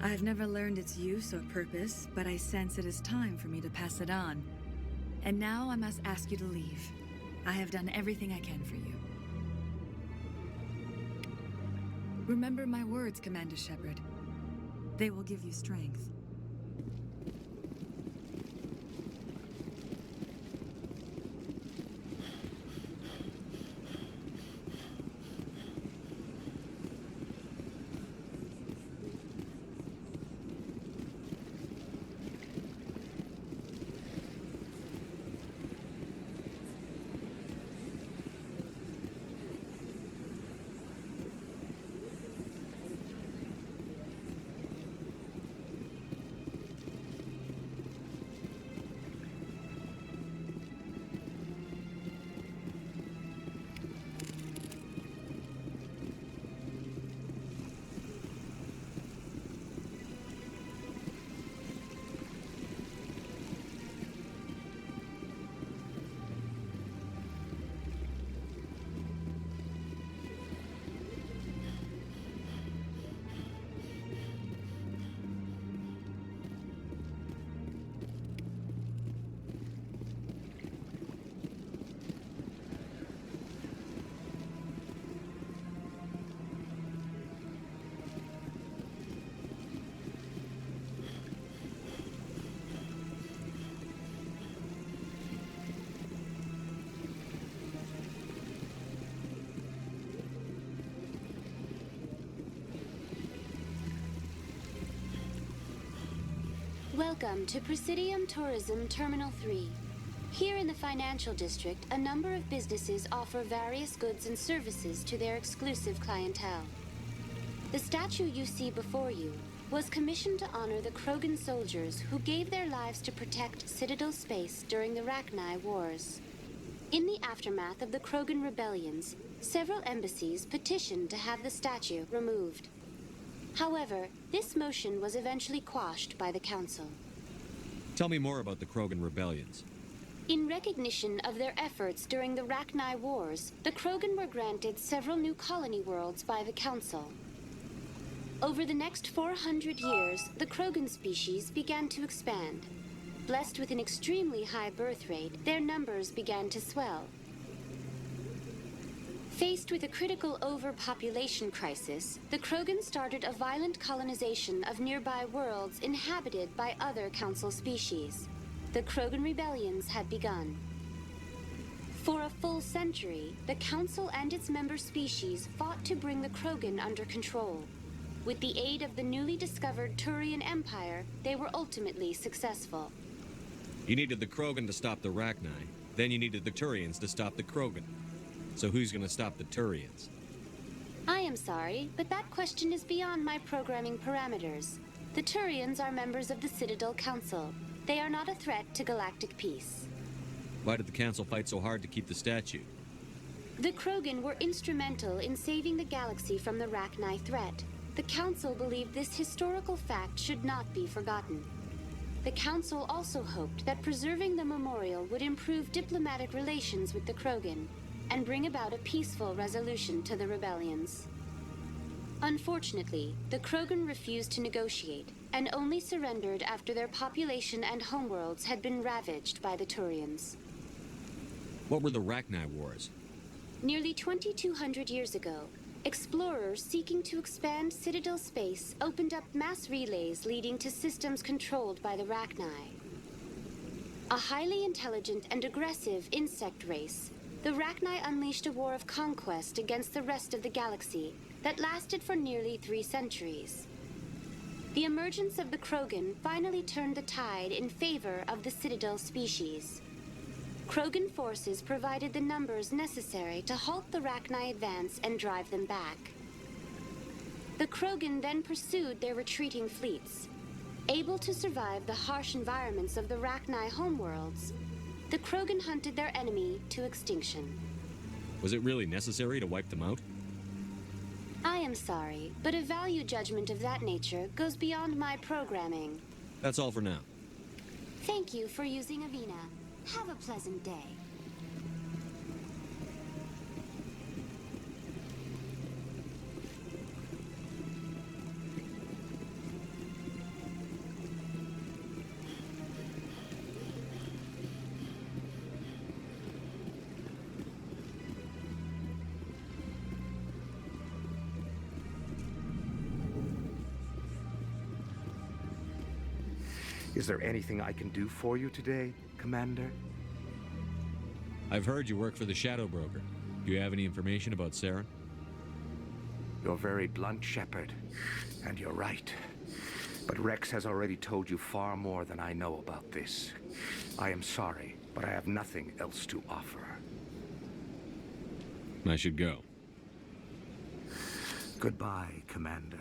I have never learned its use or purpose, but I sense it is time for me to pass it on. And now I must ask you to leave. I have done everything I can for you. Remember my words, Commander Shepard. They will give you strength. Welcome to Presidium Tourism Terminal 3. Here in the financial district, a number of businesses offer various goods and services to their exclusive clientele. The statue you see before you was commissioned to honor the Krogan soldiers who gave their lives to protect Citadel space during the Rachni Wars. In the aftermath of the Krogan rebellions, several embassies petitioned to have the statue removed. However, this motion was eventually quashed by the Council. Tell me more about the Krogan rebellions. In recognition of their efforts during the Rachni Wars, the Krogan were granted several new colony worlds by the Council. Over the next 400 years, the Krogan species began to expand. Blessed with an extremely high birth rate, their numbers began to swell. Faced with a critical overpopulation crisis, the Krogan started a violent colonization of nearby worlds inhabited by other Council species. The Krogan rebellions had begun. For a full century, the Council and its member species fought to bring the Krogan under control. With the aid of the newly discovered Turian Empire, they were ultimately successful. You needed the Krogan to stop the Rachni. Then you needed the Turians to stop the Krogan. So who's going to stop the Turians? I am sorry, but that question is beyond my programming parameters. The Turians are members of the Citadel Council. They are not a threat to galactic peace. Why did the Council fight so hard to keep the statue? The Krogan were instrumental in saving the galaxy from the Rachni threat. The Council believed this historical fact should not be forgotten. The Council also hoped that preserving the memorial would improve diplomatic relations with the Krogan and bring about a peaceful resolution to the rebellions. Unfortunately, the Krogan refused to negotiate and only surrendered after their population and homeworlds had been ravaged by the Turians. What were the Rachni Wars? Nearly 2,200 years ago, explorers seeking to expand Citadel space opened up mass relays leading to systems controlled by the Rachni. A highly intelligent and aggressive insect race, the Rachni unleashed a war of conquest against the rest of the galaxy that lasted for nearly 3 centuries. The emergence of the Krogan finally turned the tide in favor of the Citadel species. Krogan forces provided the numbers necessary to halt the Rachni advance and drive them back. The Krogan then pursued their retreating fleets. Able to survive the harsh environments of the Rachni homeworlds, the Krogan hunted their enemy to extinction. Was it really necessary to wipe them out? I am sorry, but a value judgment of that nature goes beyond my programming. That's all for now. Thank you for using Avena. Have a pleasant day. Is there anything I can do for you today, Commander? I've heard you work for the Shadow Broker. Do you have any information about Saren? You're very blunt, Shepard, and you're right. But Rex has already told you far more than I know about this. I am sorry, but I have nothing else to offer. I should go. Goodbye, Commander.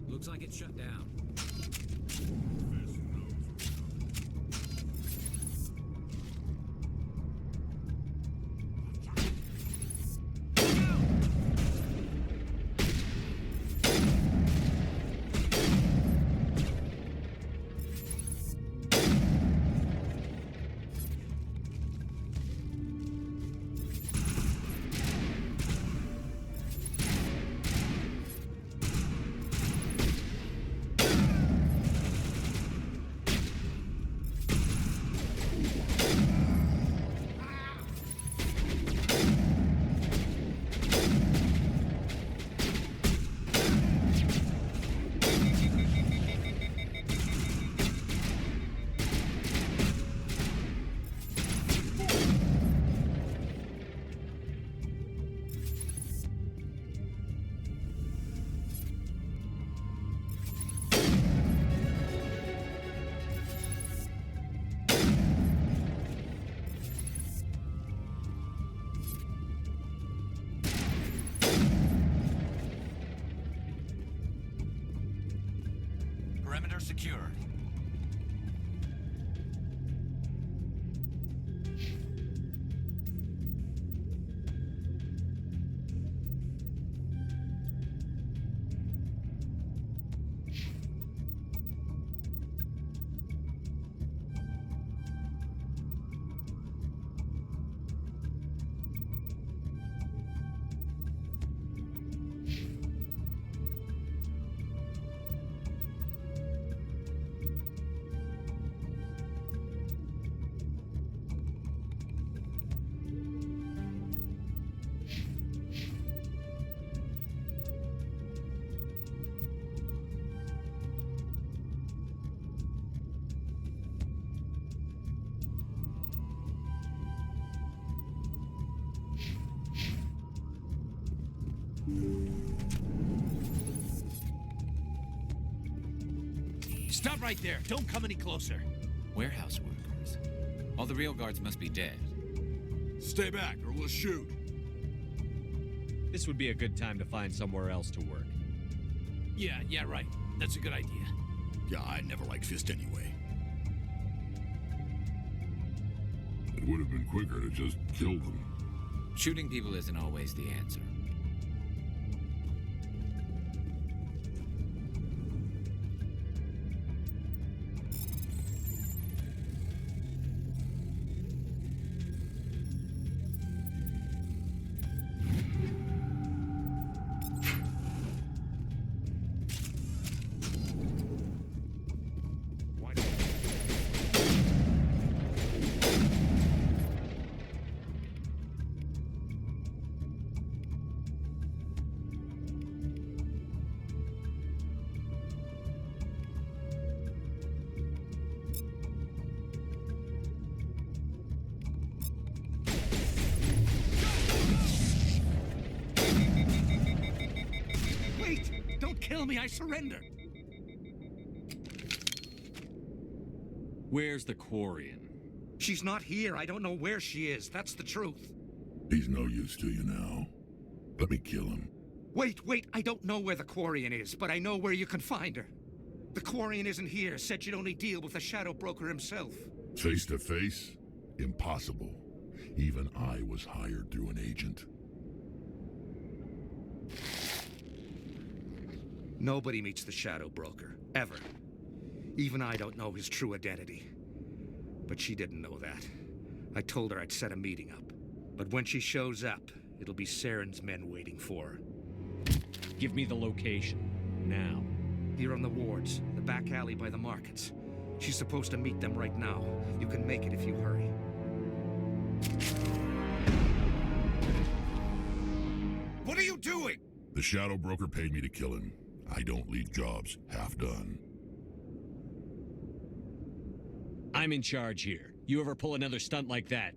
Looks like it's shut down. Perimeter secured. Stop right there. Don't come any closer. Warehouse workers. All the real guards must be dead. Stay back, or we'll shoot. This would be a good time to find somewhere else to work. Yeah, right. That's a good idea. Yeah, I never liked Fist anyway. It would have been quicker to just kill them. Shooting people isn't always the answer. Kill me, I surrender! Where's the Quarian? She's not here. I don't know where she is. That's the truth. He's no use to you now. Let me kill him. Wait. I don't know where the Quarian is, but I know where you can find her. The Quarian isn't here. Said you'd only deal with the Shadow Broker himself. Face to face? Impossible. Even I was hired through an agent. Nobody meets the Shadow Broker, ever. Even I don't know his true identity. But she didn't know that. I told her I'd set a meeting up. But when she shows up, it'll be Saren's men waiting for her. Give me the location. Now. Here on the wards, the back alley by the markets. She's supposed to meet them right now. You can make it if you hurry. What are you doing? The Shadow Broker paid me to kill him. I don't leave jobs half done. I'm in charge here. You ever pull another stunt like that?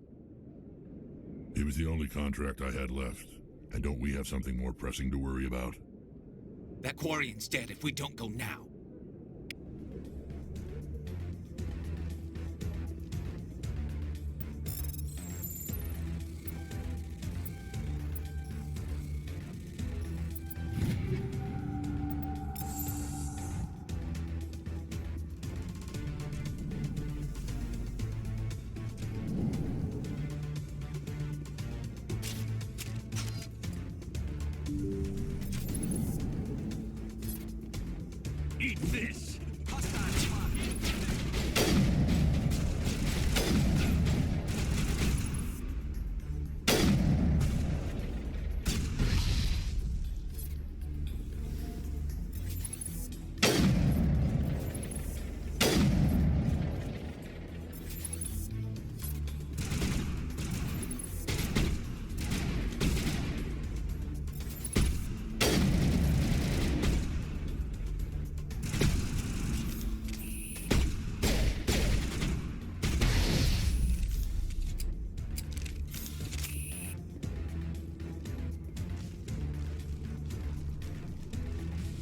It was the only contract I had left. And don't we have something more pressing to worry about? That Quarian's dead if we don't go now. Eat this!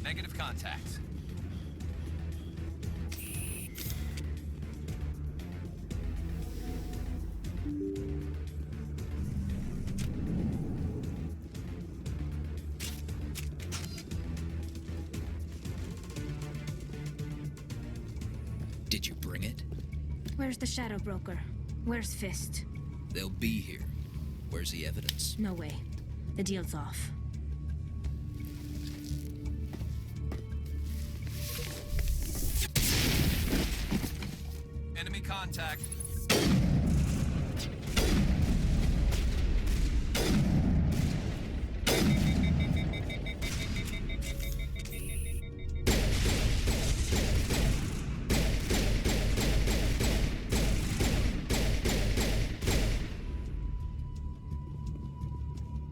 Negative contact. Did you bring it? Where's the Shadow Broker? Where's Fist? They'll be here. Where's the evidence? No way. The deal's off. Enemy contact.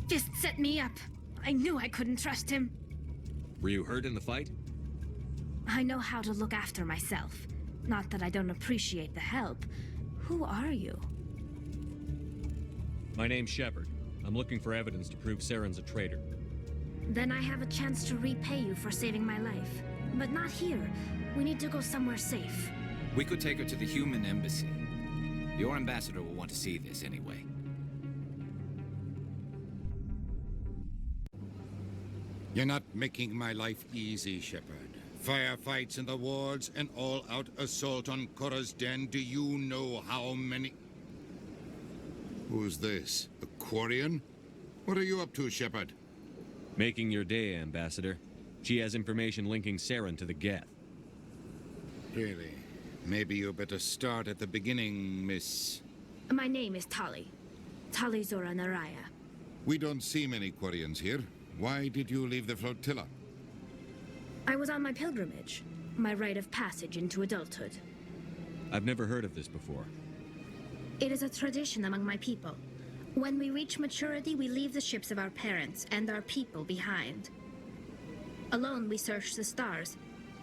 Fist set me up. I knew I couldn't trust him. Were you hurt in the fight? I know how to look after myself. Not that I don't appreciate the help. Who are you? My name's Shepard. I'm looking for evidence to prove Saren's a traitor. Then I have a chance to repay you for saving my life. But not here. We need to go somewhere safe. We could take her to the human embassy. Your ambassador will want to see this anyway. You're not making my life easy, Shepard. Firefights in the wards, an all-out assault on Korra's den. Do you know how many... Who's this? A Quarian? What are you up to, Shepard? Making your day, Ambassador. She has information linking Saren to the Geth. Really? Maybe you better start at the beginning, Miss... My name is Tali. Tali Zora Naraya. We don't see many Quarians here. Why did you leave the flotilla? I was on my pilgrimage. My rite of passage into adulthood. I've never heard of this before. It is a tradition among my people. When we reach maturity, we leave the ships of our parents and our people behind. Alone, we search the stars,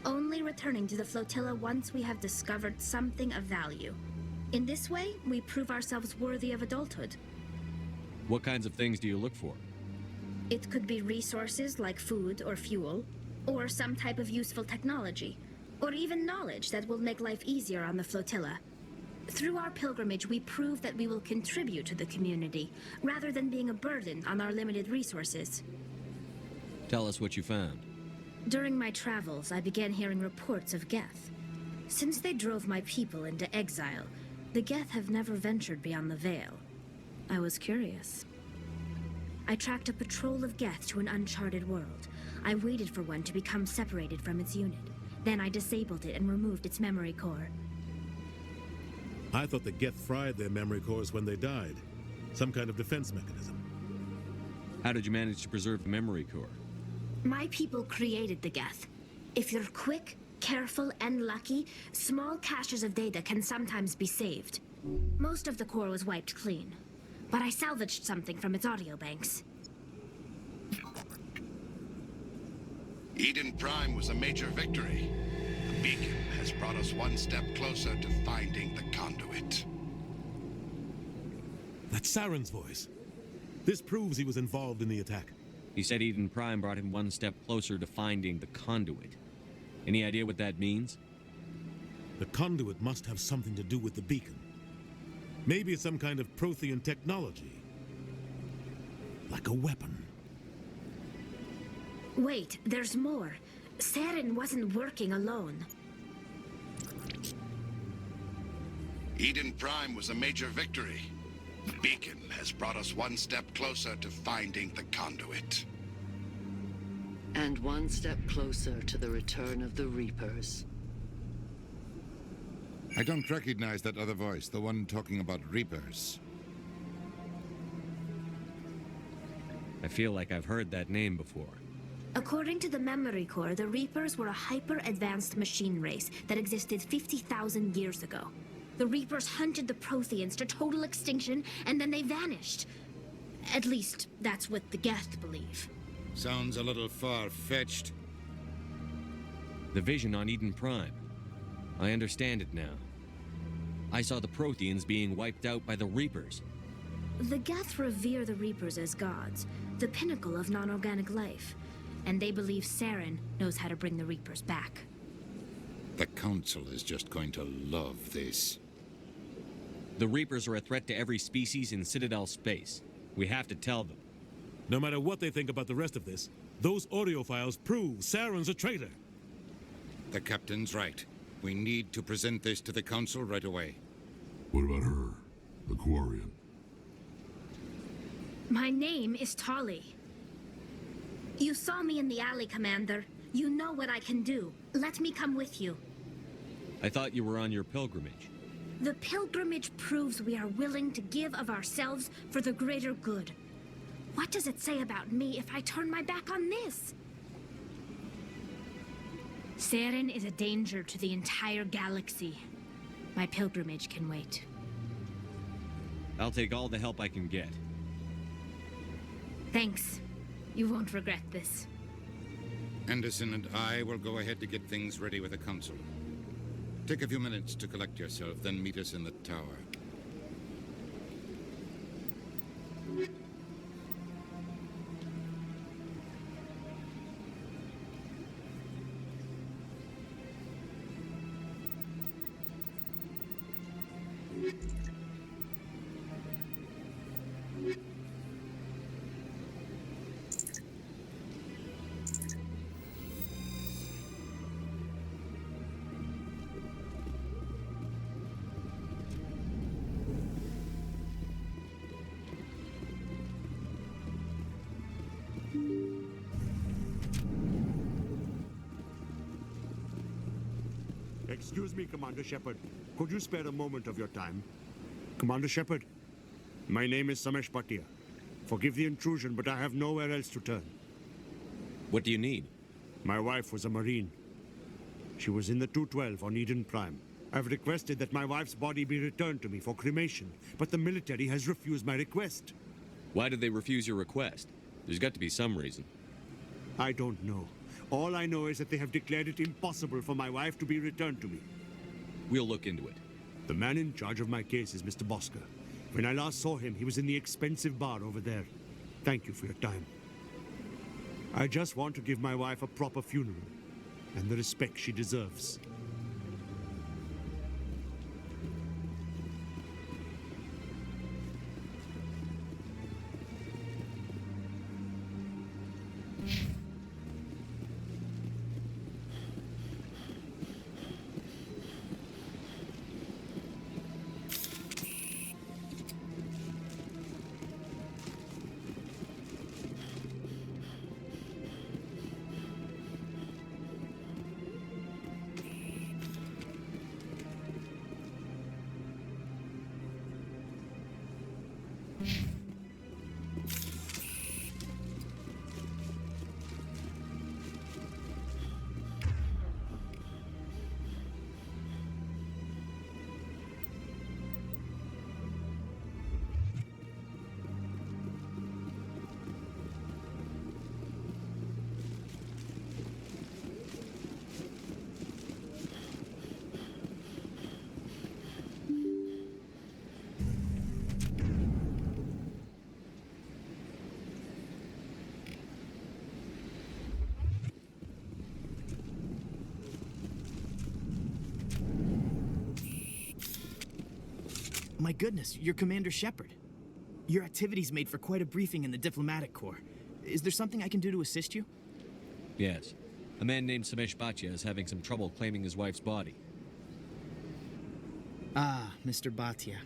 only returning to the flotilla once we have discovered something of value. In this way, we prove ourselves worthy of adulthood. What kinds of things do you look for? It could be resources like food or fuel, or some type of useful technology, or even knowledge that will make life easier on the flotilla. Through our pilgrimage, we prove that we will contribute to the community, rather than being a burden on our limited resources. Tell us what you found. During my travels, I began hearing reports of Geth. Since they drove my people into exile, the Geth have never ventured beyond the Veil. I was curious. I tracked a patrol of Geth to an uncharted world. I waited for one to become separated from its unit. Then I disabled it and removed its memory core. I thought the Geth fried their memory cores when they died. Some kind of defense mechanism. How did you manage to preserve the memory core? My people created the Geth. If you're quick, careful, and lucky, small caches of data can sometimes be saved. Most of the core was wiped clean, but I salvaged something from its audio banks. Eden Prime was a major victory. The beacon has brought us one step closer to finding the conduit. That's Saren's voice. This proves he was involved in the attack. He said Eden Prime brought him one step closer to finding the conduit. Any idea what that means? The conduit must have something to do with the beacon. Maybe it's some kind of Prothean technology. Like a weapon. Wait, there's more. Saren wasn't working alone. Eden Prime was a major victory. The beacon has brought us one step closer to finding the conduit. And one step closer to the return of the Reapers. I don't recognize that other voice, the one talking about Reapers. I feel like I've heard that name before. According to the memory core, the Reapers were a hyper-advanced machine race that existed 50,000 years ago. The Reapers hunted the Protheans to total extinction, and then they vanished. At least, that's what the Geth believe. Sounds a little far-fetched. The vision on Eden Prime. I understand it now. I saw the Protheans being wiped out by the Reapers. The Geth revere the Reapers as gods, the pinnacle of non-organic life. And they believe Saren knows how to bring the Reapers back. The Council is just going to love this. The Reapers are a threat to every species in Citadel space. We have to tell them. No matter what they think about the rest of this, those audio files prove Saren's a traitor. The Captain's right. We need to present this to the Council right away. What about her? The Quarian? My name is Tali. You saw me in the alley, Commander. You know what I can do. Let me come with you. I thought you were on your pilgrimage. The pilgrimage proves we are willing to give of ourselves for the greater good. What does it say about me if I turn my back on this? Saren is a danger to the entire galaxy. My pilgrimage can wait. I'll take all the help I can get. Thanks. You won't regret this. Anderson and I will go ahead to get things ready with the Council. Take a few minutes to collect yourself, then meet us in the tower. Excuse me, Commander Shepard. Could you spare a moment of your time? Commander Shepard, my name is Samesh Bhatia. Forgive the intrusion, but I have nowhere else to turn. What do you need? My wife was a Marine. She was in the 212 on Eden Prime. I've requested that my wife's body be returned to me for cremation, but the military has refused my request. Why did they refuse your request? There's got to be some reason. I don't know. All I know is that they have declared it impossible for my wife to be returned to me. We'll look into it. The man in charge of my case is Mr. Bosker. When I last saw him, he was in the expensive bar over there. Thank you for your time. I just want to give my wife a proper funeral and the respect she deserves. My goodness, you're Commander Shepard. Your activities made for quite a briefing in the diplomatic corps. Is there something I can do to assist you? Yes. A man named Samesh Bhatia is having some trouble claiming his wife's body. Ah, Mr. Bhatia.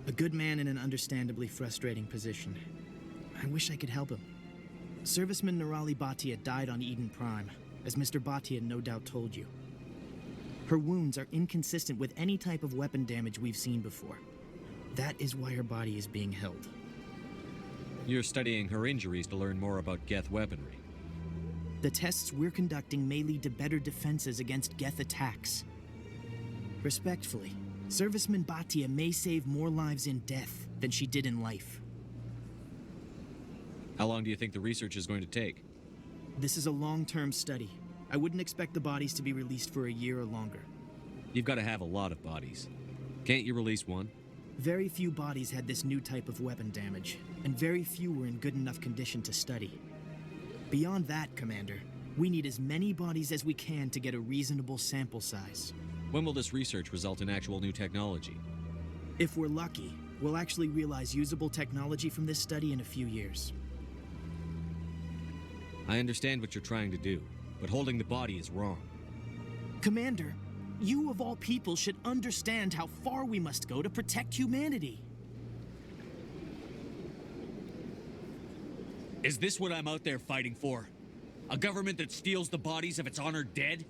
A good man in an understandably frustrating position. I wish I could help him. Serviceman Nirali Bhatia died on Eden Prime, as Mr. Bhatia no doubt told you. Her wounds are inconsistent with any type of weapon damage we've seen before. That is why her body is being held. You're studying her injuries to learn more about Geth weaponry. The tests we're conducting may lead to better defenses against Geth attacks. Respectfully, Serviceman Bhatia may save more lives in death than she did in life. How long do you think the research is going to take? This is a long-term study. I wouldn't expect the bodies to be released for a year or longer. You've got to have a lot of bodies. Can't you release one? Very few bodies had this new type of weapon damage, and very few were in good enough condition to study. Beyond that, Commander, we need as many bodies as we can to get a reasonable sample size. When will this research result in actual new technology? If we're lucky, we'll actually realize usable technology from this study in a few years. I understand what you're trying to do, but holding the body is wrong. Commander, you of all people should understand how far we must go to protect humanity. Is this what I'm out there fighting for? A government that steals the bodies of its honored dead?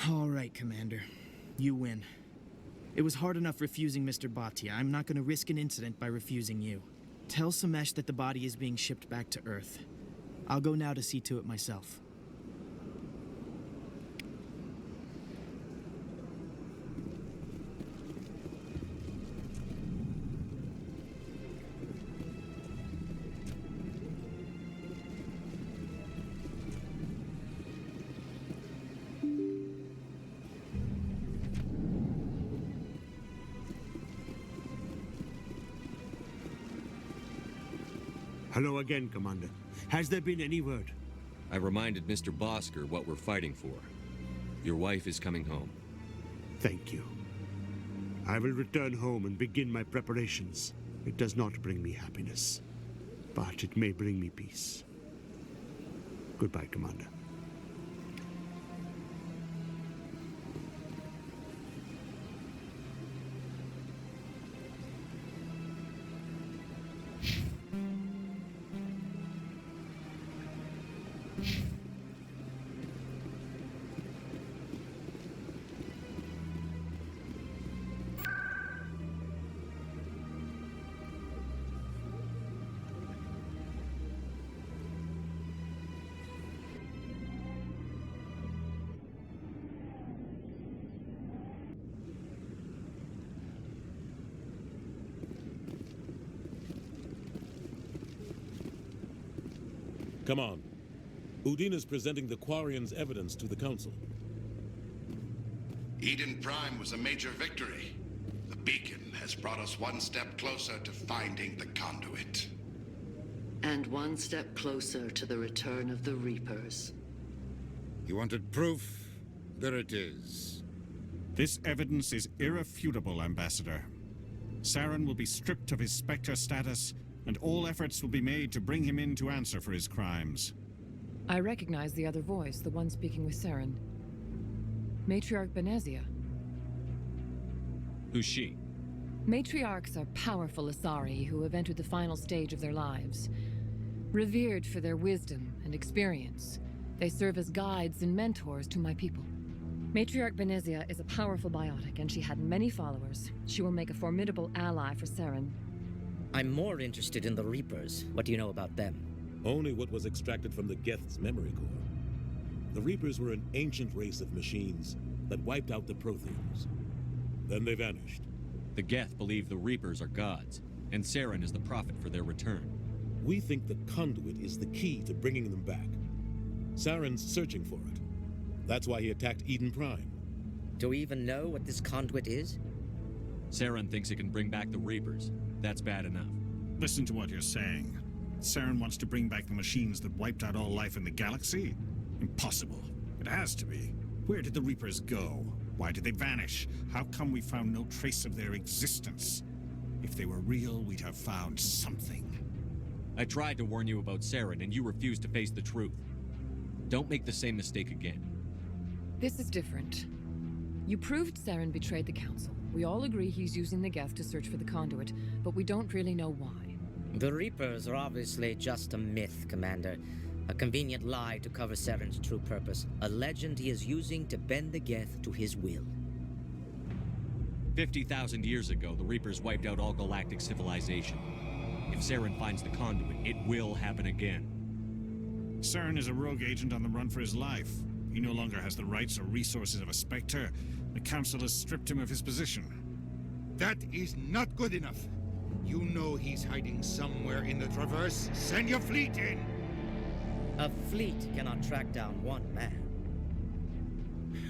All right, Commander. You win. It was hard enough refusing Mr. Bhatia. I'm not going to risk an incident by refusing you. Tell Samesh that the body is being shipped back to Earth. I'll go now to see to it myself. Hello again, Commander. Has there been any word? I reminded Mr. Bosker what we're fighting for. Your wife is coming home. Thank you. I will return home and begin my preparations. It does not bring me happiness, but it may bring me peace. Goodbye, Commander. Come on. Udina's presenting the Quarian's evidence to the Council. Eden Prime was a major victory. The beacon has brought us one step closer to finding the conduit. And one step closer to the return of the Reapers. You wanted proof? There it is. This evidence is irrefutable, Ambassador. Saren will be stripped of his Spectre status, and all efforts will be made to bring him in to answer for his crimes. I recognize the other voice, the one speaking with Saren. Matriarch Benezia. Who's she? Matriarchs are powerful Asari who have entered the final stage of their lives. Revered for their wisdom and experience, they serve as guides and mentors to my people. Matriarch Benezia is a powerful biotic, and she had many followers. She will make a formidable ally for Saren. I'm more interested in the Reapers. What do you know about them? Only what was extracted from the Geth's memory core. The Reapers were an ancient race of machines that wiped out the Protheans. Then they vanished. The Geth believe the Reapers are gods, and Saren is the prophet for their return. We think the conduit is the key to bringing them back. Saren's searching for it. That's why he attacked Eden Prime. Do we even know what this conduit is? Saren thinks it can bring back the Reapers. That's bad enough. Listen to what you're saying. Saren wants to bring back the machines that wiped out all life in the galaxy? Impossible. It has to be. Where did the Reapers go? Why did they vanish? How come we found no trace of their existence? If they were real, we'd have found something. I tried to warn you about Saren, and you refused to face the truth. Don't make the same mistake again. This is different. You proved Saren betrayed the Council. We all agree he's using the Geth to search for the conduit, but we don't really know why. The Reapers are obviously just a myth, Commander. A convenient lie to cover Saren's true purpose. A legend he is using to bend the Geth to his will. 50,000 years ago, the Reapers wiped out all galactic civilization. If Saren finds the conduit, it will happen again. Saren is a rogue agent on the run for his life. He no longer has the rights or resources of a Spectre. The Council has stripped him of his position. That is not good enough. You know he's hiding somewhere in the Traverse. Send your fleet in! A fleet cannot track down one man.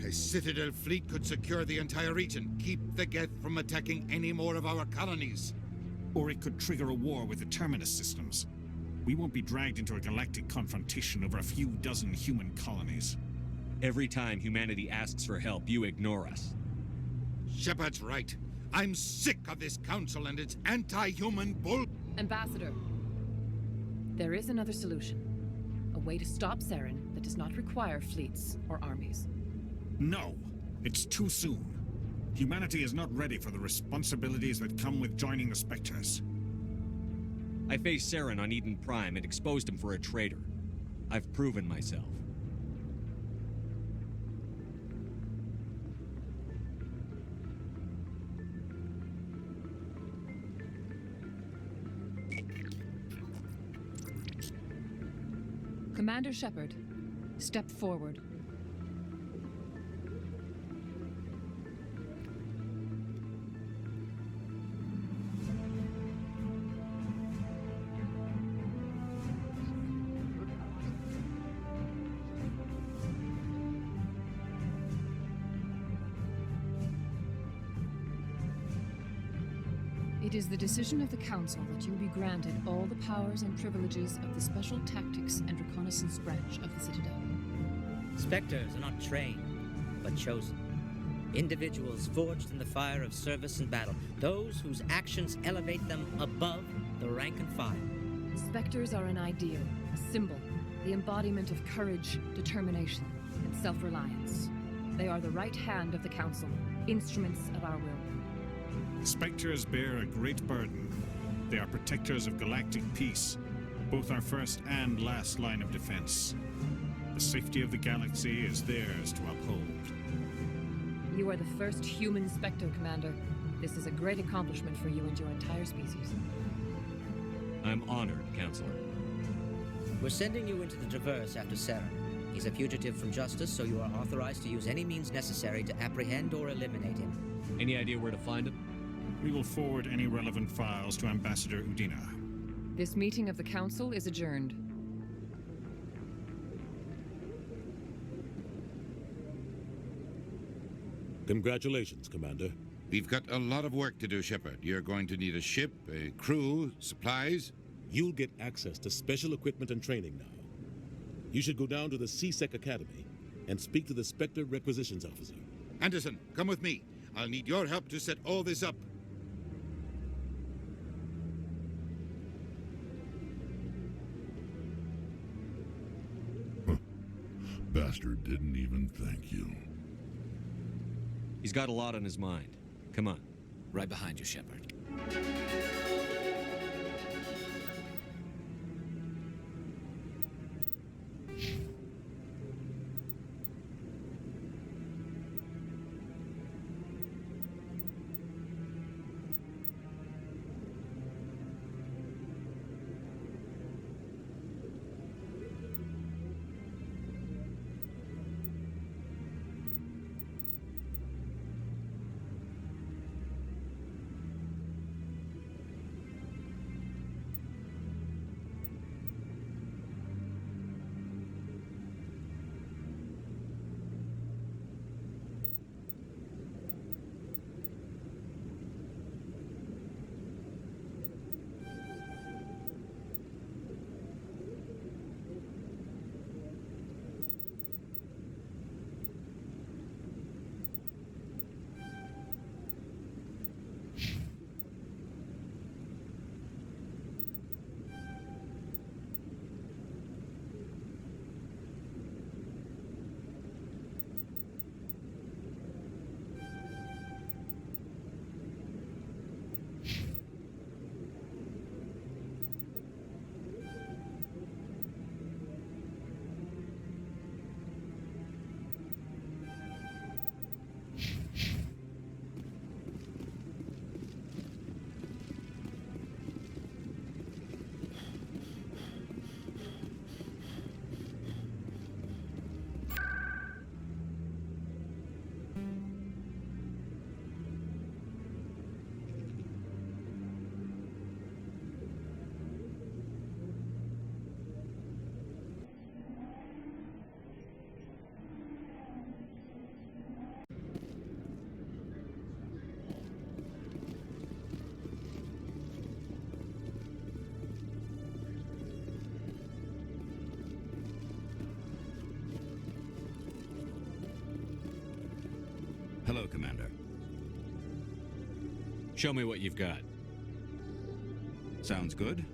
A Citadel fleet could secure the entire region, keep the Geth from attacking any more of our colonies. Or it could trigger a war with the Terminus systems. We won't be dragged into a galactic confrontation over a few dozen human colonies. Every time humanity asks for help, you ignore us. Shepard's right. I'm sick of this council and its anti-human bull... Ambassador, there is another solution. A way to stop Saren that does not require fleets or armies. No, it's too soon. Humanity is not ready for the responsibilities that come with joining the Spectres. I faced Saren on Eden Prime and exposed him for a traitor. I've proven myself. Commander Shepard, step forward. It is the decision of the Council that you be granted all the powers and privileges of the Special Tactics and Reconnaissance branch of the Citadel. Spectres are not trained, but chosen. Individuals forged in the fire of service and battle. Those whose actions elevate them above the rank and file. Spectres are an ideal, a symbol, the embodiment of courage, determination, and self-reliance. They are the right hand of the Council, instruments of our will. Spectres bear a great burden. They are protectors of galactic peace, both our first and last line of defense. The safety of the galaxy is theirs to uphold. You are the first human Spectre, Commander. This is a great accomplishment for you and your entire species. I'm honored, Counselor. We're sending you into the Traverse after Saren. He's a fugitive from justice, so you are authorized to use any means necessary to apprehend or eliminate him. Any idea where to find him? We will forward any relevant files to Ambassador Udina. This meeting of the Council is adjourned. Congratulations, Commander. We've got a lot of work to do, Shepard. You're going to need a ship, a crew, supplies. You'll get access to special equipment and training now. You should go down to the CSEC Academy and speak to the Spectre Requisitions Officer. Anderson, come with me. I'll need your help to set all this up. Bastard didn't even thank you. He's got a lot on his mind. Come on. Right behind you, Shepard. Hello, Commander. Show me what you've got. Sounds good.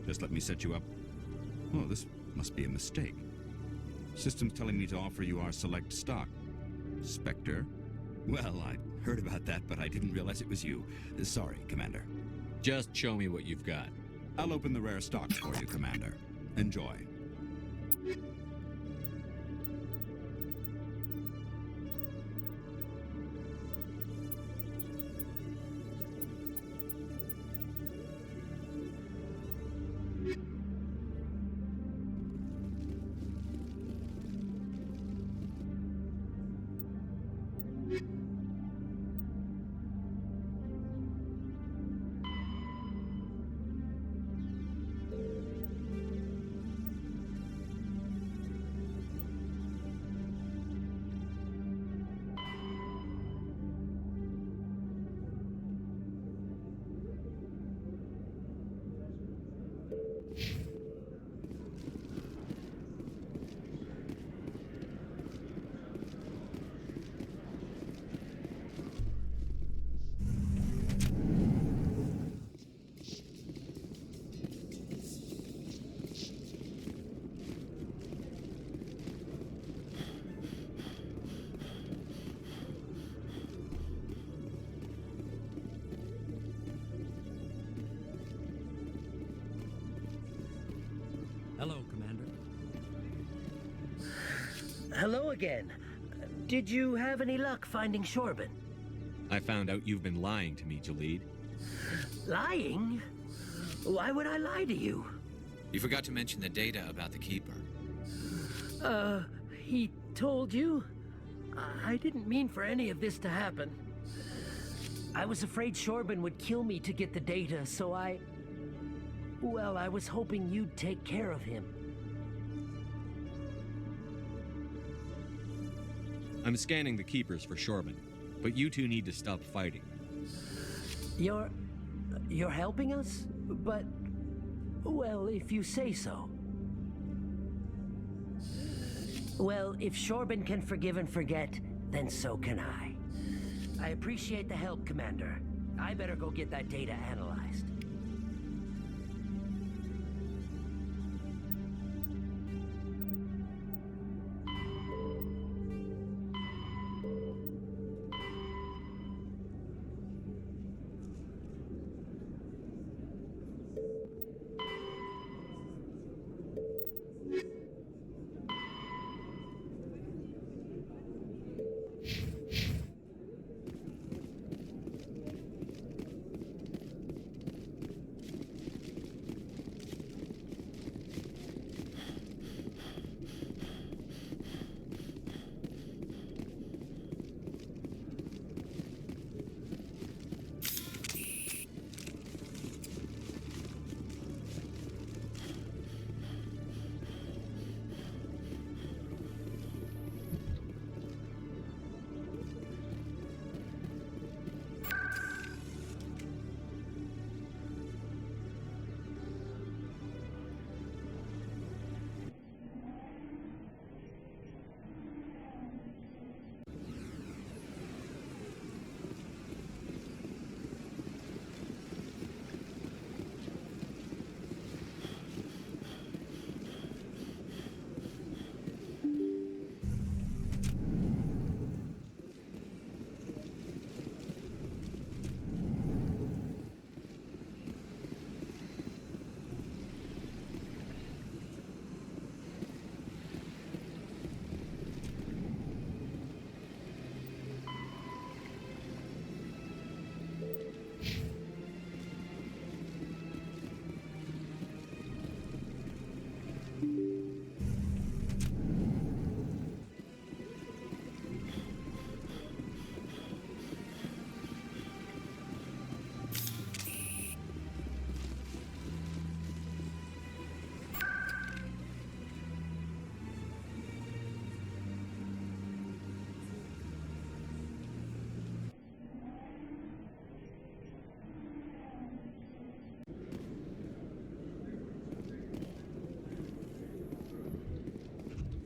Just let me set you up. Oh, this must be a mistake. System's telling me to offer you our select stock. Spectre? Well, I heard about that, but I didn't realize it was you. Sorry, Commander. Just show me what you've got. I'll open the rare stock for you, Commander. Enjoy. Hello, Commander. Hello again. Did you have any luck finding Shorban? I found out you've been lying to me, Jalid. Lying? Why would I lie to you? You forgot to mention the data about the Keeper. He told you? I didn't mean for any of this to happen. I was afraid Shorban would kill me to get the data, so well, I was hoping you'd take care of him. I'm scanning the Keepers for Shorban. But you two need to stop fighting. You're helping us? But, well, if you say so. Well, if Shorban can forgive and forget, then so can I. I appreciate the help, Commander. I better go get that data analyzed.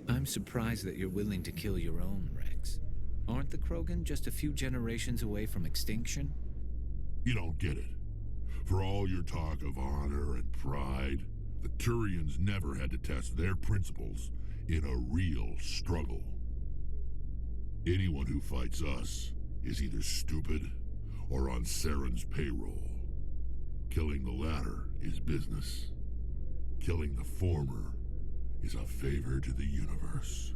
I'm surprised that you're willing to kill your own, Rex. Aren't the Krogan just a few generations away from extinction? You don't get it. For all your talk of honor and pride, the Turians never had to test their principles in a real struggle. Anyone who fights us is either stupid or on Saren's payroll. Killing the latter is business. Killing the former is a favor to the universe.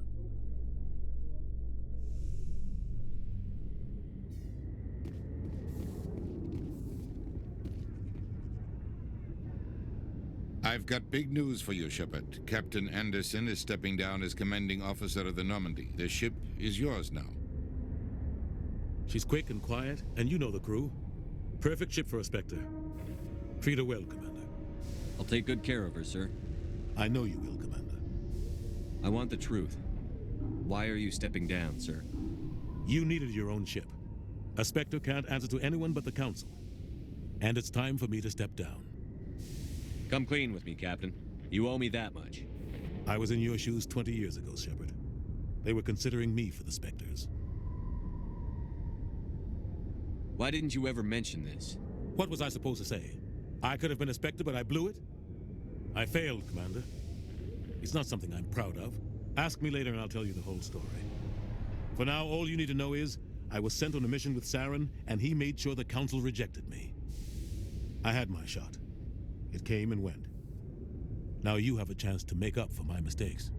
I've got big news for you, Shepard. Captain Anderson is stepping down as commanding officer of the Normandy. The ship is yours now. She's quick and quiet, and you know the crew. Perfect ship for a Spectre. Treat her well, Commander. I'll take good care of her, sir. I know you will, Commander. I want the truth. Why are you stepping down, sir? You needed your own ship. A Spectre can't answer to anyone but the Council. And it's time for me to step down. Come clean with me, Captain. You owe me that much. I was in your shoes 20 years ago, Shepard. They were considering me for the Spectres. Why didn't you ever mention this? What was I supposed to say? I could have been a Spectre, but I blew it? I failed, Commander. It's not something I'm proud of. Ask me later and I'll tell you the whole story. For now, all you need to know is I was sent on a mission with Saren, and he made sure the Council rejected me. I had my shot. It came and went. Now you have a chance to make up for my mistakes.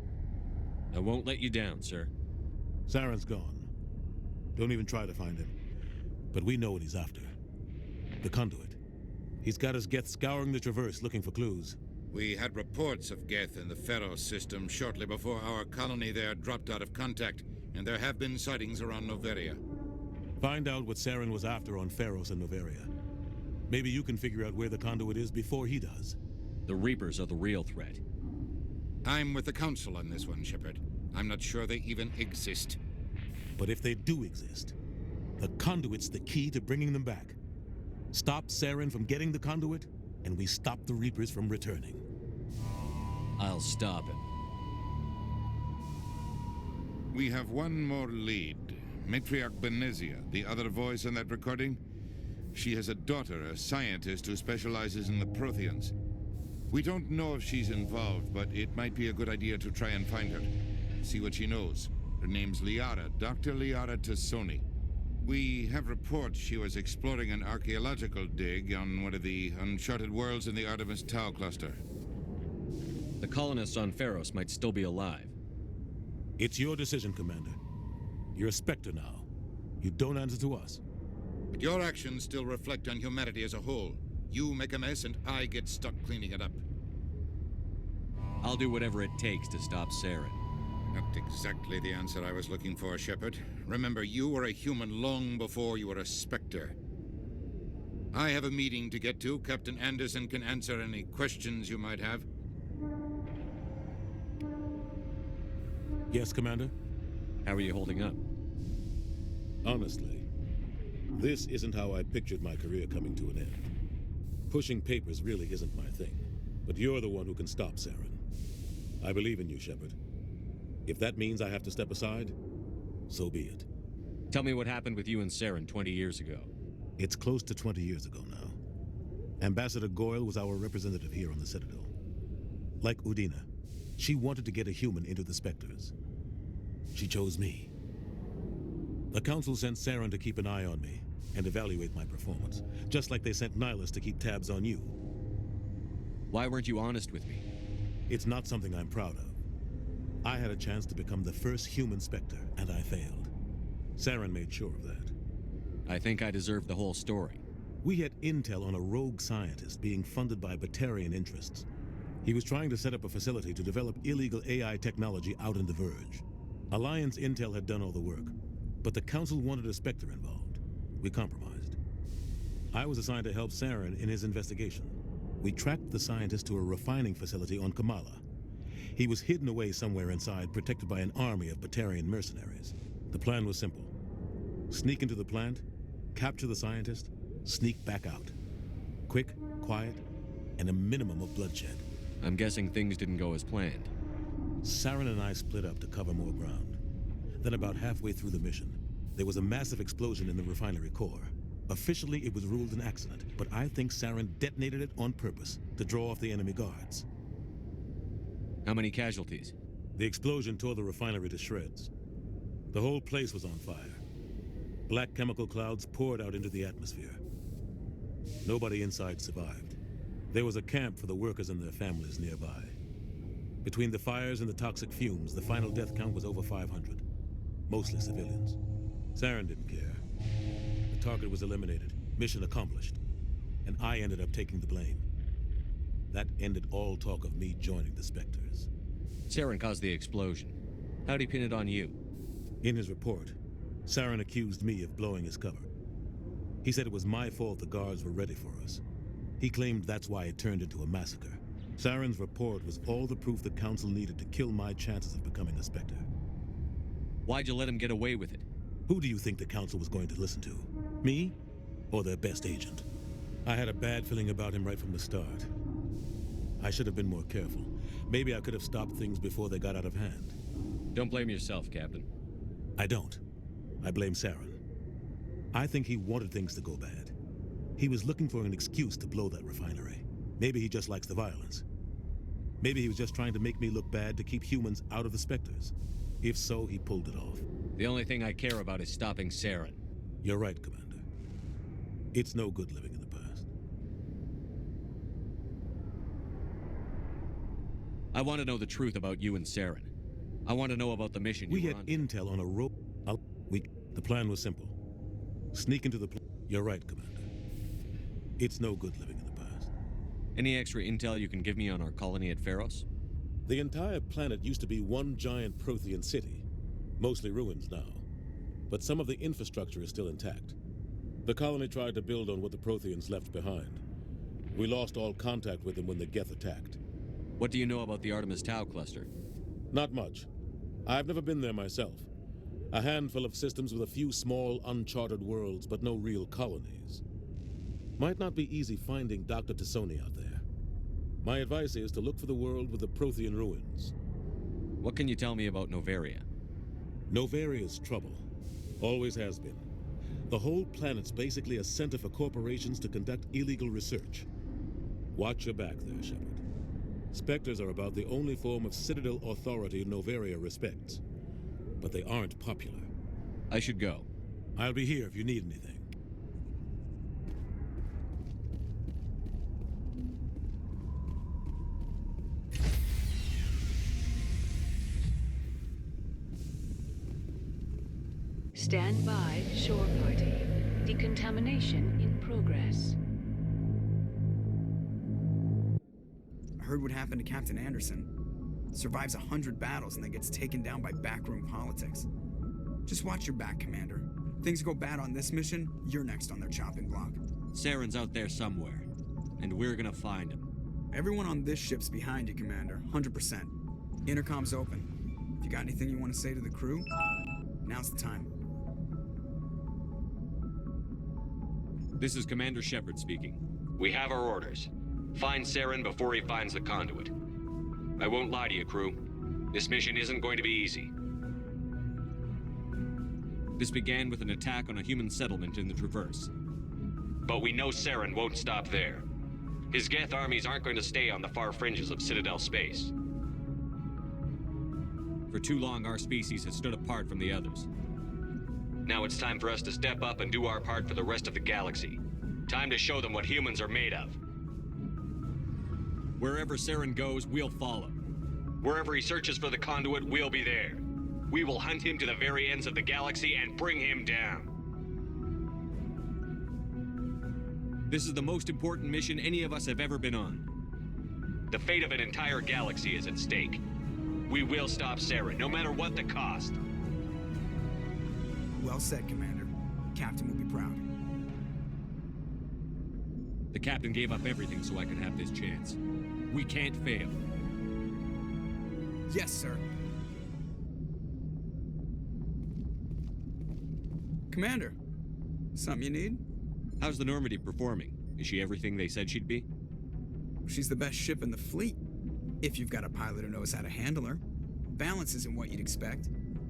I won't let you down, sir. Saren's gone. Don't even try to find him. But we know what he's after. The conduit. He's got his Geth scouring the Traverse looking for clues. We had reports of Geth in the Pharaoh system shortly before our colony there dropped out of contact, and there have been sightings around Noveria. Find out what Saren was after on Pharos and Noveria. Maybe you can figure out where the conduit is before he does. The Reapers are the real threat. I'm with the Council on this one, Shepard. I'm not sure they even exist. But if they do exist, The conduit's the key to bringing them back. Stop Saren from getting the conduit, and we stop the Reapers from returning. I'll stop him. We have one more lead. Matriarch Benezia, the other voice on that recording. She has a daughter, a scientist who specializes in the Protheans. We don't know if she's involved, but it might be a good idea to try and find her. See what she knows. Her name's Liara, Dr. Liara Tassoni. We have reports she was exploring an archaeological dig on one of the uncharted worlds in the Artemis Tau cluster. The colonists on Pharos might still be alive. It's your decision, Commander. You're a Spectre now. You don't answer to us. But your actions still reflect on humanity as a whole. You make a mess and I get stuck cleaning it up. I'll do whatever it takes to stop Saren. Not exactly the answer I was looking for, Shepard. Remember, you were a human long before you were a Spectre. I have a meeting to get to. Captain Anderson can answer any questions you might have. Yes, Commander? How are you holding up? Honestly, this isn't how I pictured my career coming to an end. Pushing papers really isn't my thing, but you're the one who can stop Saren. I believe in you, Shepard. If that means I have to step aside, so be it. Tell me what happened with you and Saren 20 years ago. It's close to 20 years ago now. Ambassador Goyle was our representative here on the Citadel. Like Udina, she wanted to get a human into the Spectres. She chose me. The Council sent Saren to keep an eye on me and evaluate my performance, just like they sent Nihilus to keep tabs on you. Why weren't you honest with me? It's not something I'm proud of. I had a chance to become the first human Spectre, and I failed. Saren made sure of that. I think I deserve the whole story. We had intel on a rogue scientist being funded by Batarian interests. He was trying to set up a facility to develop illegal AI technology out in the Verge. Alliance intel had done all the work, but the Council wanted a Spectre involved. We compromised. I was assigned to help Saren in his investigation. We tracked the scientist to a refining facility on Kamala. He was hidden away somewhere inside, protected by an army of Batarian mercenaries. The plan was simple. Sneak into the plant, capture the scientist, sneak back out. Quick, quiet, and a minimum of bloodshed. I'm guessing things didn't go as planned. Saren and I split up to cover more ground. Then about halfway through the mission, there was a massive explosion in the refinery core. Officially, it was ruled an accident, but I think Saren detonated it on purpose to draw off the enemy guards. How many casualties? The explosion tore the refinery to shreds. The whole place was on fire. Black chemical clouds poured out into the atmosphere. Nobody inside survived. There was a camp for the workers and their families nearby. Between the fires and the toxic fumes, the final death count was over 500. Mostly civilians. Saren didn't care. The target was eliminated, mission accomplished, and I ended up taking the blame. That ended all talk of me joining the Spectres. Saren caused the explosion. How'd he pin it on you? In his report, Saren accused me of blowing his cover. He said it was my fault the guards were ready for us. He claimed that's why it turned into a massacre. Saren's report was all the proof the Council needed to kill my chances of becoming a Spectre. Why'd you let him get away with it? Who do you think the Council was going to listen to? Me? Or their best agent? I had a bad feeling about him right from the start. I should have been more careful. Maybe I could have stopped things before they got out of hand. Don't blame yourself, Captain. I don't. I blame Saren. I think he wanted things to go bad. He was looking for an excuse to blow that refinery. Maybe he just likes the violence. Maybe he was just trying to make me look bad to keep humans out of the Spectres. If so, he pulled it off. The only thing I care about is stopping Saren. You're right, Commander. It's no good living in the past. I want to know the truth about you and Saren. I want to know about the mission We you were had on. intel on a rope. The plan was simple. Sneak into the You're right, Commander. It's no good living in the past. Any extra intel you can give me on our colony at Pharos? The entire planet used to be one giant Prothean city. Mostly ruins now. But some of the infrastructure is still intact. The colony tried to build on what the Protheans left behind. We lost all contact with them when the Geth attacked. What do you know about the Artemis Tau cluster? Not much. I've never been there myself. A handful of systems with a few small, uncharted worlds, but no real colonies. Might not be easy finding Dr. Tassoni out there. My advice is to look for the world with the Prothean ruins. What can you tell me about Novaria? Novaria's trouble. Always has been. The whole planet's basically a center for corporations to conduct illegal research. Watch your back there, Shepard. Spectres are about the only form of Citadel authority Novaria respects. But they aren't popular. I should go. I'll be here if you need anything. Stand by, shore party. Decontamination in progress. I heard what happened to Captain Anderson. Survives 100 battles and then gets taken down by backroom politics. Just watch your back, Commander. Things go bad on this mission, you're next on their chopping block. Saren's out there somewhere, and we're gonna find him. Everyone on this ship's behind you, Commander. 100%. Intercom's open. If you got anything you want to say to the crew, now's the time. This is Commander Shepard speaking. We have our orders. Find Saren before he finds the conduit. I won't lie to you, crew. This mission isn't going to be easy. This began with an attack on a human settlement in the Traverse. But we know Saren won't stop there. His Geth armies aren't going to stay on the far fringes of Citadel space. For too long, our species has stood apart from the others. Now it's time for us to step up and do our part for the rest of the galaxy. Time to show them what humans are made of. Wherever Saren goes, we'll follow. Wherever he searches for the conduit, we'll be there. We will hunt him to the very ends of the galaxy and bring him down. This is the most important mission any of us have ever been on. The fate of an entire galaxy is at stake. We will stop Saren, no matter what the cost. Well said, Commander. Captain will be proud. The captain gave up everything so I could have this chance. We can't fail. Yes, sir. Commander, something you need? How's the Normandy performing? Is she everything they said she'd be? She's the best ship in the fleet. If you've got a pilot who knows how to handle her. Balance isn't what you'd expect.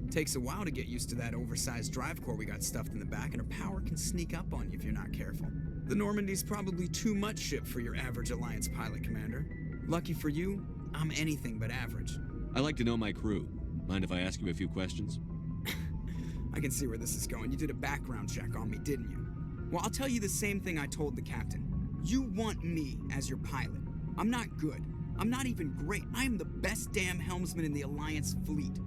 Takes a while to get used to that oversized drive core we got stuffed in the back, and her power can sneak up on you if you're not careful. The Normandy's probably too much ship for your average Alliance pilot, Commander. Lucky for you, I'm anything but average. I like to know my crew. Mind if I ask you a few questions? I can see where this is going. You did a background check on me, didn't you? Well, I'll tell you the same thing I told the captain. You want me as your pilot. I'm not good. I'm not even great. I am the best damn helmsman in the Alliance fleet.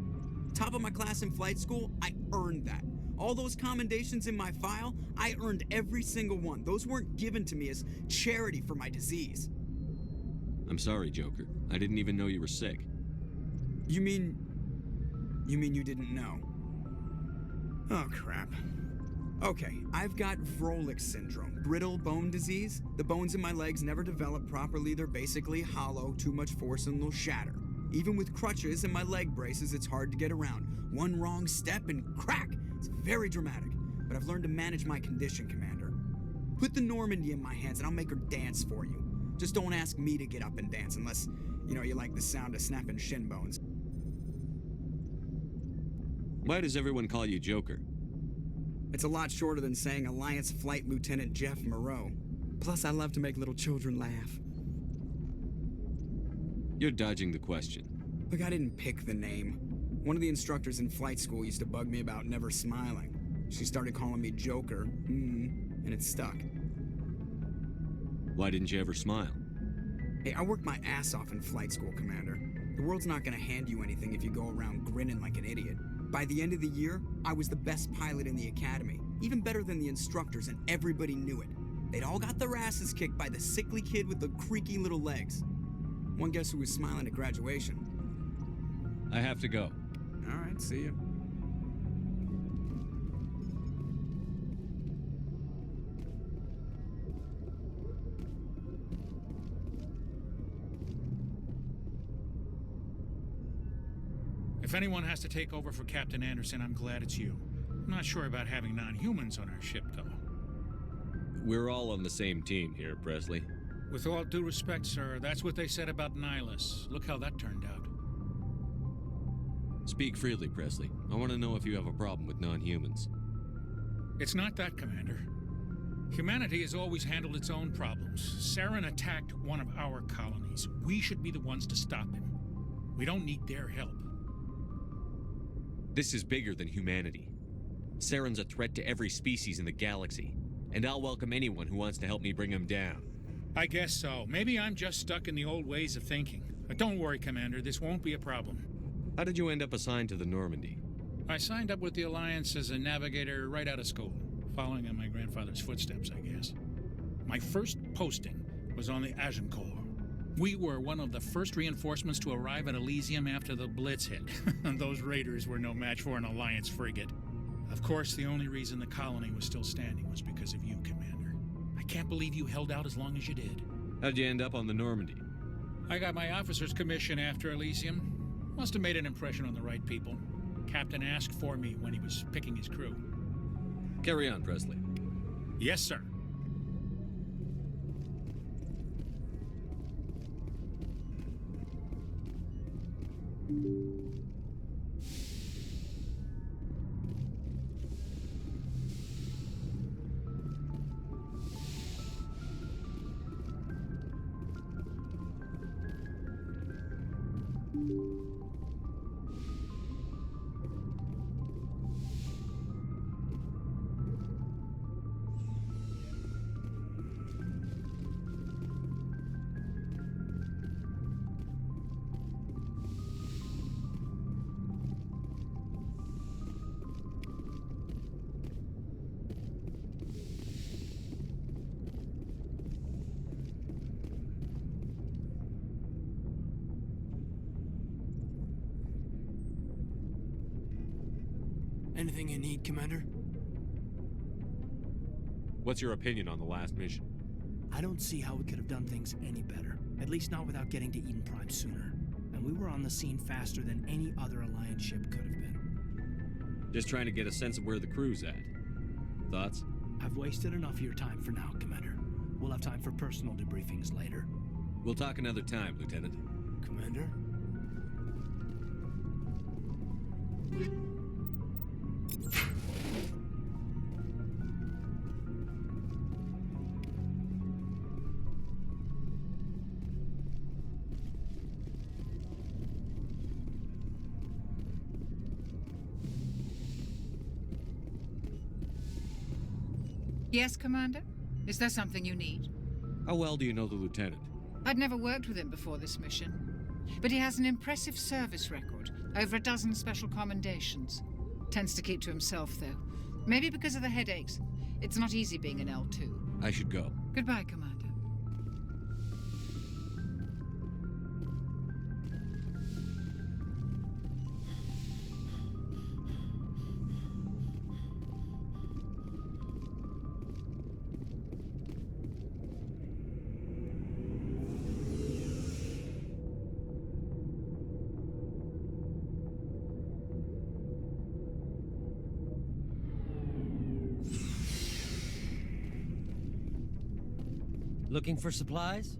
Top of my class in flight school, I earned that. All those commendations in my file, I earned every single one. Those weren't given to me as charity for my disease. I'm sorry, Joker. I didn't even know you were sick. You mean you didn't know? Oh, crap. Okay, I've got Vrolik syndrome, brittle bone disease. The bones in my legs never develop properly. They're basically hollow, too much force and they'll shatter. Even with crutches and my leg braces, it's hard to get around. One wrong step and crack! It's very dramatic, but I've learned to manage my condition, Commander. Put the Normandy in my hands and I'll make her dance for you. Just don't ask me to get up and dance unless, you like the sound of snapping shin bones. Why does everyone call you Joker? It's a lot shorter than saying Alliance Flight Lieutenant Jeff Moreau. Plus, I love to make little children laugh. You're dodging the question. Look, I didn't pick the name. One of the instructors in flight school used to bug me about never smiling. She started calling me Joker, and it stuck. Why didn't you ever smile? Hey, I worked my ass off in flight school, Commander. The world's not gonna hand you anything if you go around grinning like an idiot. By the end of the year, I was the best pilot in the academy, even better than the instructors, and everybody knew it. They'd all got their asses kicked by the sickly kid with the creaky little legs. One guess who was smiling at graduation? I have to go. All right, see you. If anyone has to take over for Captain Anderson, I'm glad it's you. I'm not sure about having non-humans on our ship, though. We're all on the same team here, Presley. With all due respect, sir, that's what they said about Nihilus. Look how that turned out. Speak freely, Presley. I want to know if you have a problem with non-humans. It's not that, Commander. Humanity has always handled its own problems. Saren attacked one of our colonies. We should be the ones to stop him. We don't need their help. This is bigger than humanity. Saren's a threat to every species in the galaxy, and I'll welcome anyone who wants to help me bring him down. I guess so. Maybe I'm just stuck in the old ways of thinking. But don't worry, Commander. This won't be a problem. How did you end up assigned to the Normandy? I signed up with the Alliance as a navigator right out of school, following in my grandfather's footsteps, I guess. My first posting was on the Agincourt. We were one of the first reinforcements to arrive at Elysium after the Blitz hit. Those raiders were no match for an Alliance frigate. Of course, the only reason the colony was still standing was because of you, Commander. I can't believe you held out as long as you did. How'd you end up on the Normandy? I got my officer's commission after Elysium. Must have made an impression on the right people. Captain asked for me when he was picking his crew. Carry on, Presley. Yes, sir. Anything you need, Commander? What's your opinion on the last mission? I don't see how we could have done things any better. At least not without getting to Eden Prime sooner. And we were on the scene faster than any other Alliance ship could have been. Just trying to get a sense of where the crew's at. Thoughts? I've wasted enough of your time for now, Commander. We'll have time for personal debriefings later. We'll talk another time, Lieutenant. Commander? Yes, Commander? Is there something you need? How well do you know the Lieutenant? I'd never worked with him before this mission. But he has an impressive service record, over a dozen special commendations. Tends to keep to himself, though. Maybe because of the headaches. It's not easy being an L2. I should go. Goodbye, Commander. Looking for supplies?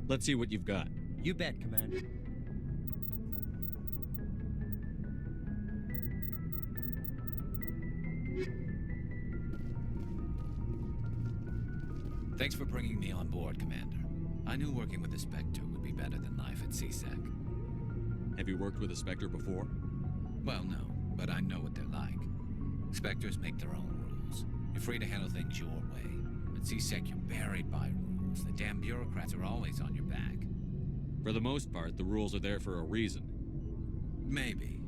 Let's see what you've got. You bet, Commander. Thanks for bringing me on board, Commander. I knew working with the Spectre would be better than life at CSEC. Have you worked with a Spectre before? Well, no, but I know what they're like. Spectres make their own rules. You're free to handle things your way. At CSEC, you're buried by rules. The damn bureaucrats are always on your back. For the most part, the rules are there for a reason. Maybe.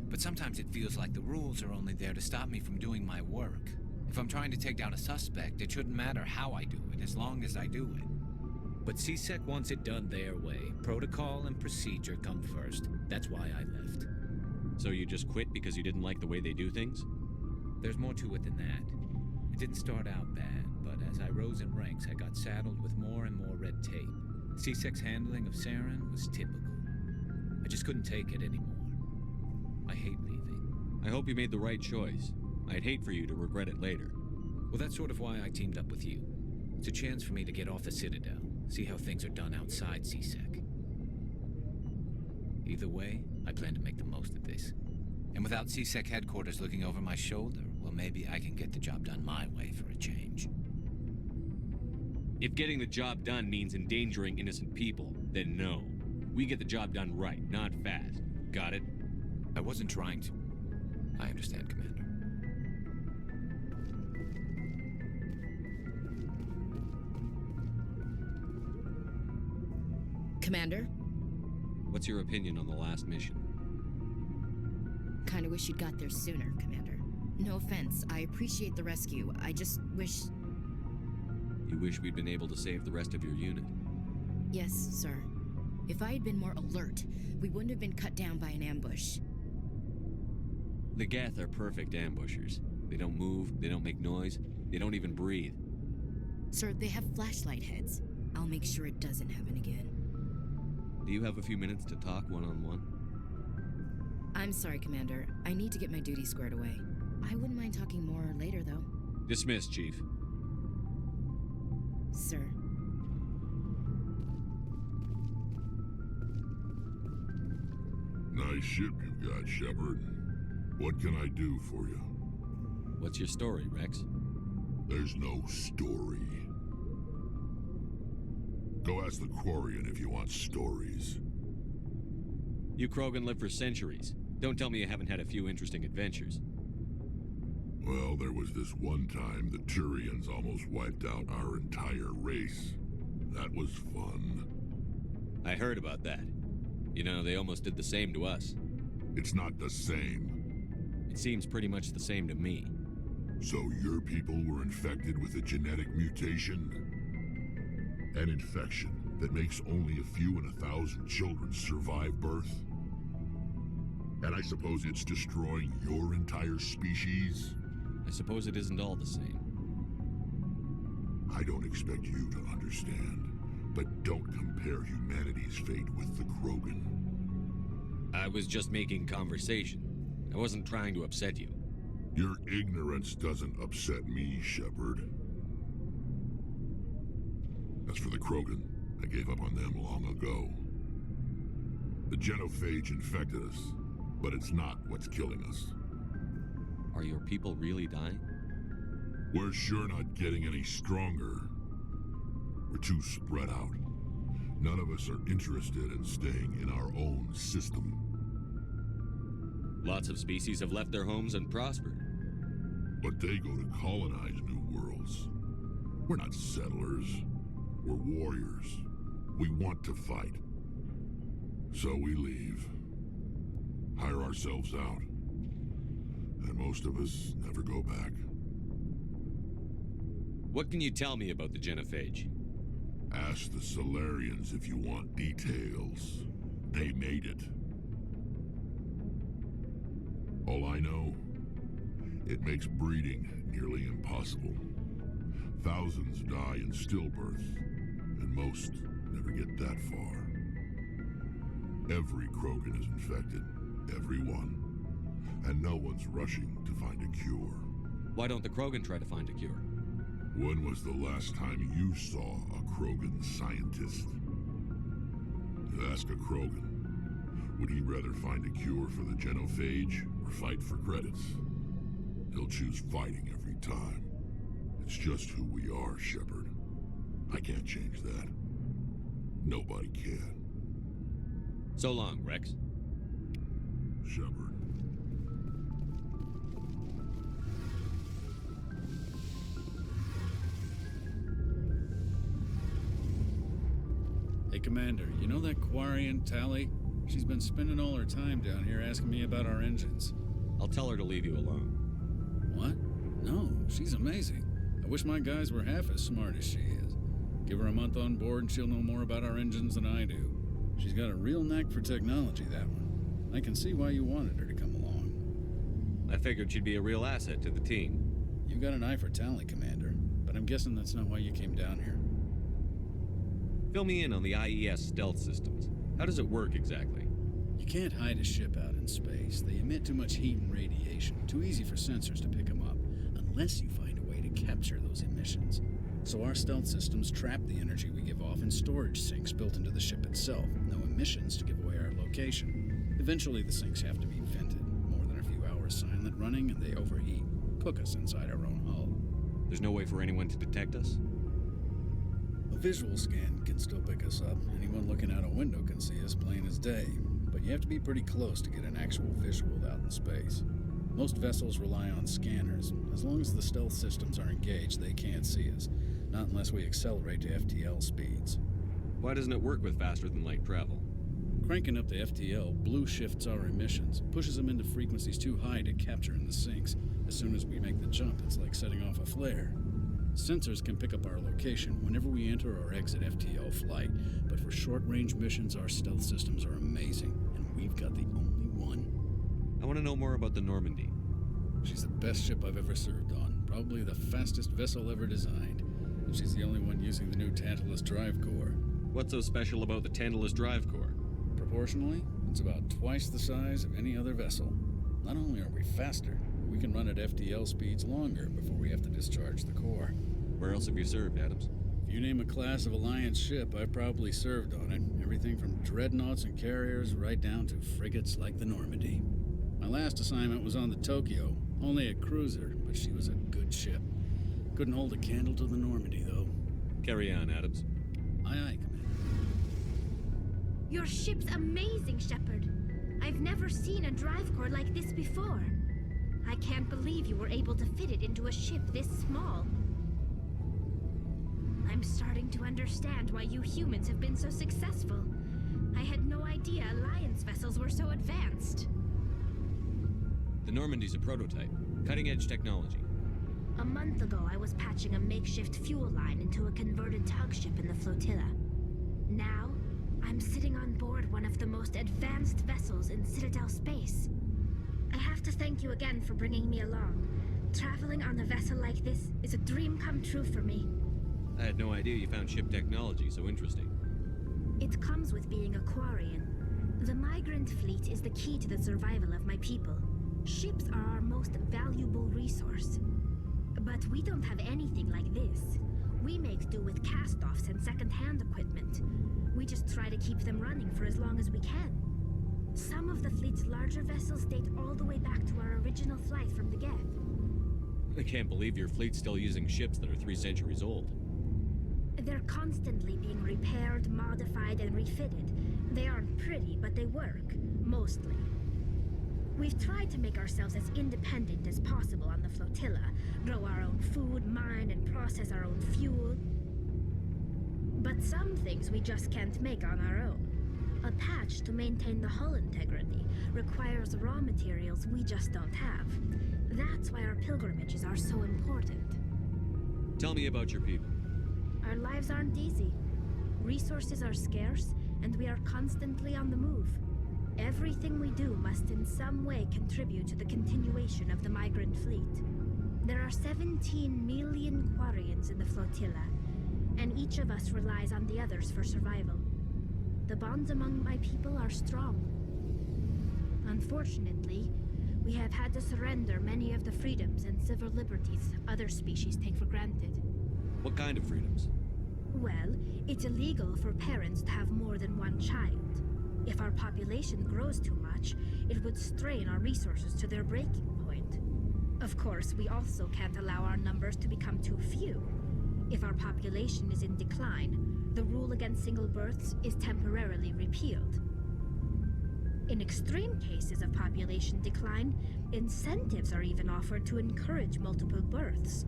But sometimes it feels like the rules are only there to stop me from doing my work. If I'm trying to take down a suspect, it shouldn't matter how I do it, as long as I do it. But CSEC wants it done their way. Protocol and procedure come first. That's why I left. So you just quit because you didn't like the way they do things? There's more to it than that. It didn't start out bad, but as I rose in ranks, I got saddled with more and more red tape. CSEC's handling of Saren was typical. I just couldn't take it anymore. I hate leaving. I hope you made the right choice. I'd hate for you to regret it later. Well, that's sort of why I teamed up with you. It's a chance for me to get off the Citadel, see how things are done outside CSEC. Either way, I plan to make the most of this. And without CSEC headquarters looking over my shoulder, well, maybe I can get the job done my way for a change. If getting the job done means endangering innocent people, then no. We get the job done right, not fast. Got it? I wasn't trying to. I understand, Commander. Commander? What's your opinion on the last mission? Kinda wish you'd got there sooner, Commander. No offense, I appreciate the rescue. I just wish... You wish we'd been able to save the rest of your unit? Yes, sir. If I had been more alert, we wouldn't have been cut down by an ambush. The Geth are perfect ambushers. They don't move, they don't make noise, they don't even breathe. Sir, they have flashlight heads. I'll make sure it doesn't happen again. Do you have a few minutes to talk one-on-one? I'm sorry, Commander. I need to get my duty squared away. I wouldn't mind talking more later, though. Dismissed, Chief. Sir. Nice ship you've got, Shepard. What can I do for you? What's your story, Rex? There's no story. Go ask the Quarian if you want stories. You Krogan live for centuries. Don't tell me you haven't had a few interesting adventures. Well, there was this one time the Turians almost wiped out our entire race. That was fun. I heard about that. You know, they almost did the same to us. It's not the same. It seems pretty much the same to me. So your people were infected with a genetic mutation? An infection that makes only a few in 1,000 children survive birth? And I suppose it's destroying your entire species? I suppose it isn't all the same. I don't expect you to understand, but don't compare humanity's fate with the Krogan. I was just making conversation. I wasn't trying to upset you. Your ignorance doesn't upset me, Shepard. As for the Krogan, I gave up on them long ago. The genophage infected us, but it's not what's killing us. Are your people really dying? We're sure not getting any stronger. We're too spread out. None of us are interested in staying in our own system. Lots of species have left their homes and prospered. But they go to colonize new worlds. We're not settlers. We're warriors. We want to fight. So we leave. Hire ourselves out. And most of us never go back. What can you tell me about the genophage? Ask the Solarians if you want details. They made it. All I know, it makes breeding nearly impossible. Thousands die in stillbirth, and most never get that far. Every Krogan is infected, every one. And no one's rushing to find a cure. Would don't the Krogan try to find a cure? When was the last time you saw a Krogan scientist? Ask a Krogan. Would he rather find a cure for the genophage or fight for credits? He'll choose fighting every time. It's just who we are, Shepard. I can't change that. Nobody can. So long, Rex. Shepard. Hey, Commander, you know that Quarian, Tally? She's been spending all her time down here asking me about our engines. I'll tell her to leave you alone. What? No, she's amazing. I wish my guys were half as smart as she is. Give her a month on board and she'll know more about our engines than I do. She's got a real knack for technology, that one. I can see why you wanted her to come along. I figured she'd be a real asset to the team. You got an eye for Tally, Commander, but I'm guessing that's not why you came down here. Fill me in on the IES stealth systems. How does it work exactly? You can't hide a ship out in space. They emit too much heat and radiation. Too easy for sensors to pick them up, unless you find a way to capture those emissions. So our stealth systems trap the energy we give off in storage sinks built into the ship itself. No emissions to give away our location. Eventually the sinks have to be vented. More than a few hours silent running and they overheat. Cook us inside our own hull. There's no way for anyone to detect us? A visual scan can still pick us up. Anyone looking out a window can see us plain as day. But you have to be pretty close to get an actual visual out in space. Most vessels rely on scanners. As long as the stealth systems are engaged, they can't see us. Not unless we accelerate to FTL speeds. Why doesn't it work with faster-than-light travel? Cranking up to FTL blue shifts our emissions, pushes them into frequencies too high to capture in the sinks. As soon as we make the jump, it's like setting off a flare. Sensors can pick up our location whenever we enter or exit FTL flight, but for short-range missions, our stealth systems are amazing, and we've got the only one. I want to know more about the Normandy. She's the best ship I've ever served on, probably the fastest vessel ever designed, and she's the only one using the new Tantalus drive core. What's so special about the Tantalus drive core? Proportionally, it's about twice the size of any other vessel. Not only are we faster, we can run at FTL speeds longer before we have to discharge the core. Where else have you served, Adams? If you name a class of Alliance ship, I've probably served on it. Everything from dreadnoughts and carriers right down to frigates like the Normandy. My last assignment was on the Tokyo, only a cruiser, but she was a good ship. Couldn't hold a candle to the Normandy, though. Carry on, Adams. Aye, aye, Commander. Your ship's amazing, Shepard. I've never seen a drive core like this before. I can't believe you were able to fit it into a ship this small. I'm starting to understand why you humans have been so successful. I had no idea Alliance vessels were so advanced. The Normandy's a prototype. Cutting-edge technology. A month ago, I was patching a makeshift fuel line into a converted tug ship in the flotilla. Now, I'm sitting on board one of the most advanced vessels in Citadel space. I have to thank you again for bringing me along. Traveling on a vessel like this is a dream come true for me. I had no idea you found ship technology so interesting. It comes with being a Quarian. The migrant fleet is the key to the survival of my people. Ships are our most valuable resource. But we don't have anything like this. We make do with cast-offs and second-hand equipment. We just try to keep them running for as long as we can. Some of the fleet's larger vessels date all the way back to our original flight from the Geth. I can't believe your fleet's still using ships that are 3 centuries old. They're constantly being repaired, modified, and refitted. They aren't pretty, but they work. Mostly. We've tried to make ourselves as independent as possible on the flotilla. Grow our own food, mine, and process our own fuel. But some things we just can't make on our own. A patch to maintain the hull integrity requires raw materials we just don't have. That's why our pilgrimages are so important. Tell me about your people. Our lives aren't easy. Resources are scarce, and we are constantly on the move. Everything we do must in some way contribute to the continuation of the migrant fleet. There are 17 million Quarians in the flotilla, and each of us relies on the others for survival. The bonds among my people are strong. Unfortunately, we have had to surrender many of the freedoms and civil liberties other species take for granted. What kind of freedoms? Well, it's illegal for parents to have more than one child. If our population grows too much, it would strain our resources to their breaking point. Of course, we also can't allow our numbers to become too few. If our population is in decline, the rule against single births is temporarily repealed. In extreme cases of population decline, incentives are even offered to encourage multiple births,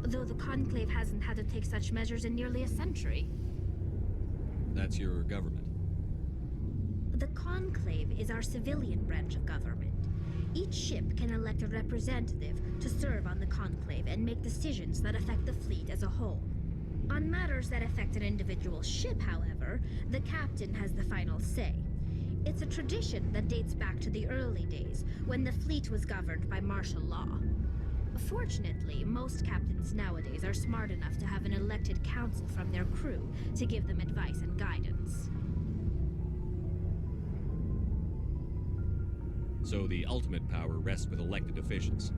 though the Conclave hasn't had to take such measures in nearly a century. That's your government. The Conclave is our civilian branch of government. Each ship can elect a representative to serve on the Conclave and make decisions that affect the fleet as a whole. On matters that affect an individual ship, however, the captain has the final say. It's a tradition that dates back to the early days, when the fleet was governed by martial law. Fortunately, most captains nowadays are smart enough to have an elected council from their crew to give them advice and guidance. So the ultimate power rests with elected officials.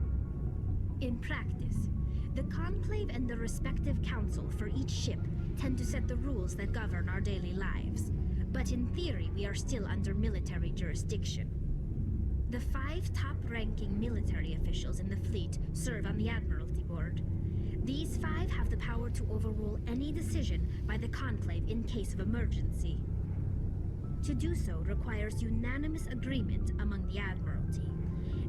In practice, the Conclave and the respective council for each ship tend to set the rules that govern our daily lives. But in theory, we are still under military jurisdiction. The 5 top-ranking military officials in the fleet serve on the Admiralty Board. These 5 have the power to overrule any decision by the Conclave in case of emergency. To do so requires unanimous agreement among the Admiralty,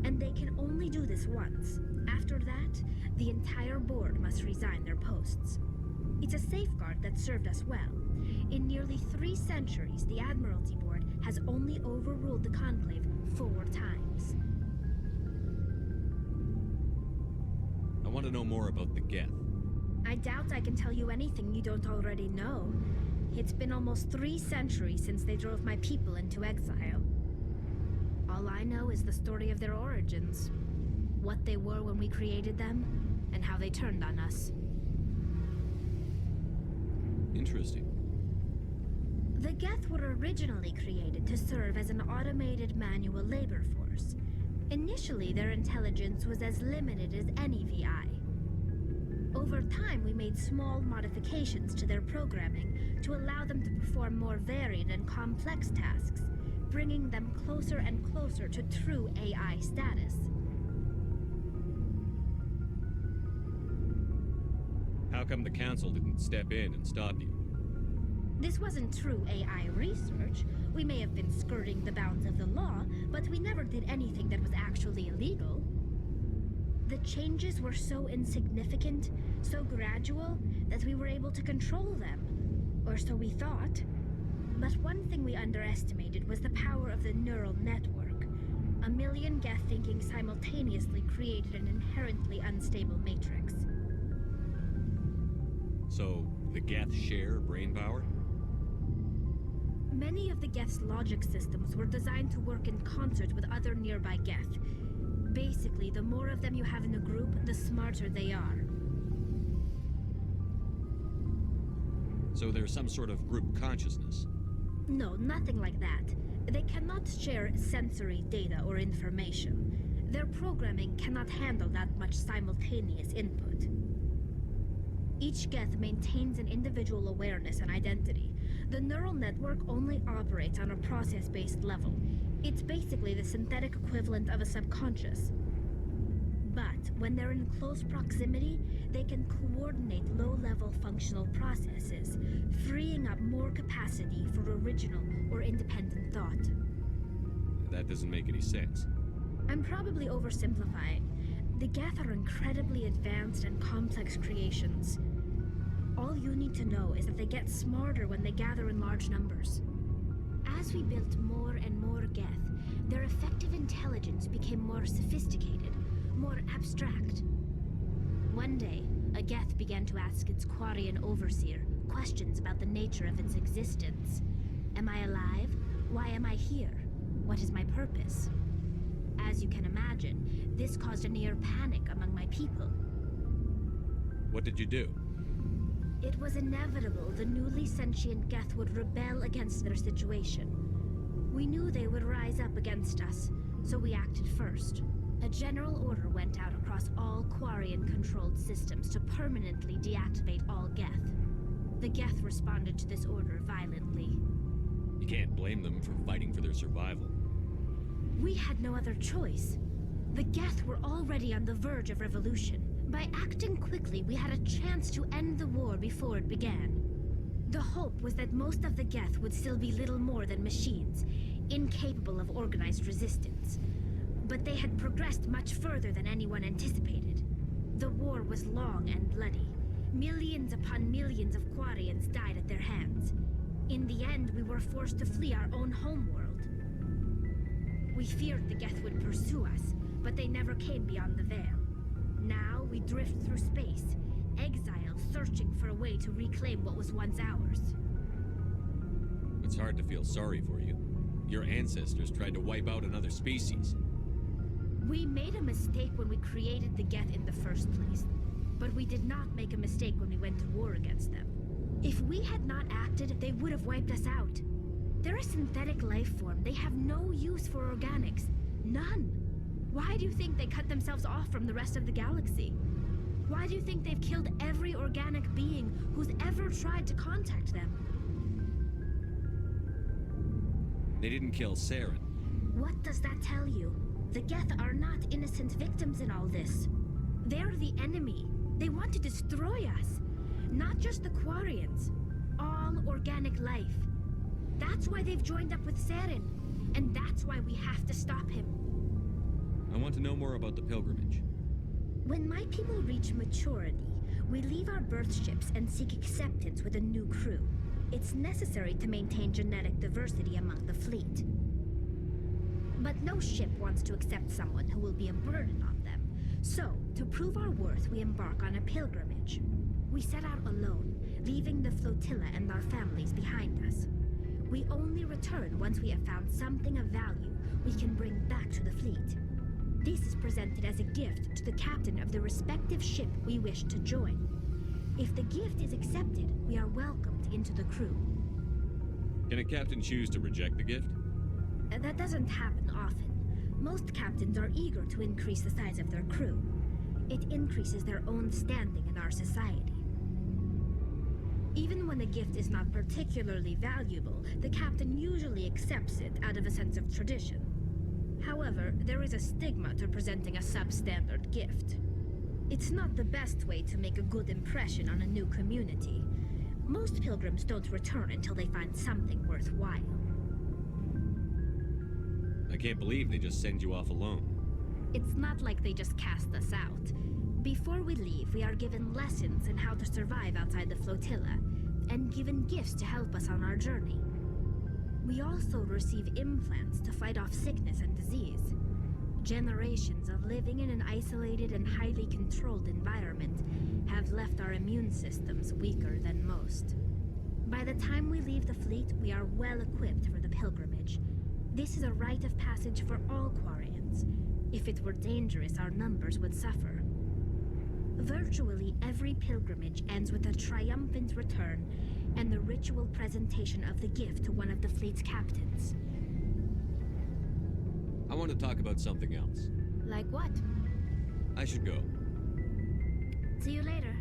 and they can only do this once. After that, the entire board must resign their posts. It's a safeguard that served us well. In nearly 3 centuries, the Admiralty Board has only overruled the Conclave 4 times. I want to know more about the Geth. I doubt I can tell you anything you don't already know. It's been almost 3 centuries since they drove my people into exile. All I know is the story of their origins. What they were when we created them, and how they turned on us. Interesting. The Geth were originally created to serve as an automated manual labor force. Initially, their intelligence was as limited as any VI. Over time, we made small modifications to their programming to allow them to perform more varied and complex tasks, bringing them closer and closer to true AI status. How come the council didn't step in and stop you? This wasn't true AI research. We may have been skirting the bounds of the law, but we never did anything that was actually illegal. The changes were so insignificant, so gradual, that we were able to control them. Or so we thought. But one thing we underestimated was the power of the neural network. A million Geth thinking simultaneously created an inherently unstable matrix. So, the Geth share brain power? Many of the Geth's logic systems were designed to work in concert with other nearby Geth. Basically, the more of them you have in a group, the smarter they are. So there's some sort of group consciousness? No, nothing like that. They cannot share sensory data or information. Their programming cannot handle that much simultaneous input. Each Geth maintains an individual awareness and identity. The neural network only operates on a process-based level. It's basically the synthetic equivalent of a subconscious. But when they're in close proximity, they can coordinate low-level functional processes, freeing up more capacity for original or independent thought. That doesn't make any sense. I'm probably oversimplifying. The Geth are incredibly advanced and complex creations. All you need to know is that they get smarter when they gather in large numbers. As we built more and more Geth, their effective intelligence became more sophisticated, more abstract. One day, a Geth began to ask its Quarian overseer questions about the nature of its existence. Am I alive? Why am I here? What is my purpose? As you can imagine, this caused a near panic among my people. What did you do? It was inevitable the newly sentient Geth would rebel against their situation. We knew they would rise up against us, so we acted first. A general order went out across all Quarian-controlled systems to permanently deactivate all Geth. The Geth responded to this order violently. You can't blame them for fighting for their survival. We had no other choice. The Geth were already on the verge of revolution. By acting quickly, we had a chance to end the war before it began. The hope was that most of the Geth would still be little more than machines, incapable of organized resistance. But they had progressed much further than anyone anticipated. The war was long and bloody. Millions upon millions of Quarians died at their hands. In the end, we were forced to flee our own homeworld. We feared the Geth would pursue us, but they never came beyond the Veil. Now we drift through space, exile, searching for a way to reclaim what was once ours. It's hard to feel sorry for you. Your ancestors tried to wipe out another species. We made a mistake when we created the Geth in the first place, but we did not make a mistake when we went to war against them. If we had not acted, they would have wiped us out. They're a synthetic life form. They have no use for organics. None. Why do you think they cut themselves off from the rest of the galaxy? Why do you think they've killed every organic being who's ever tried to contact them? They didn't kill Saren. What does that tell you? The Geth are not innocent victims in all this. They're the enemy. They want to destroy us. Not just the Quarians. All organic life. That's why they've joined up with Saren. And that's why we have to stop him. I want to know more about the pilgrimage. When my people reach maturity, we leave our birth ships and seek acceptance with a new crew. It's necessary to maintain genetic diversity among the fleet. But no ship wants to accept someone who will be a burden on them. So, to prove our worth, we embark on a pilgrimage. We set out alone, leaving the flotilla and our families behind us. We only return once we have found something of value we can bring back to the fleet. This is presented as a gift to the captain of the respective ship we wish to join. If the gift is accepted, we are welcomed into the crew. Can a captain choose to reject the gift? That doesn't happen often. Most captains are eager to increase the size of their crew. It increases their own standing in our society. Even when a gift is not particularly valuable, the captain usually accepts it out of a sense of tradition. However, there is a stigma to presenting a substandard gift. It's not the best way to make a good impression on a new community. Most pilgrims don't return until they find something worthwhile. I can't believe they just send you off alone. It's not like they just cast us out. Before we leave, we are given lessons in how to survive outside the flotilla, and given gifts to help us on our journey. We also receive implants to fight off sickness and disease. Generations of living in an isolated and highly controlled environment have left our immune systems weaker than most. By the time we leave the fleet, we are well equipped for the pilgrimage. This is a rite of passage for all Quarians. If it were dangerous, our numbers would suffer. Virtually every pilgrimage ends with a triumphant return and the ritual presentation of the gift to one of the fleet's captains. I want to talk about something else. Like what? I should go. See you later.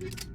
you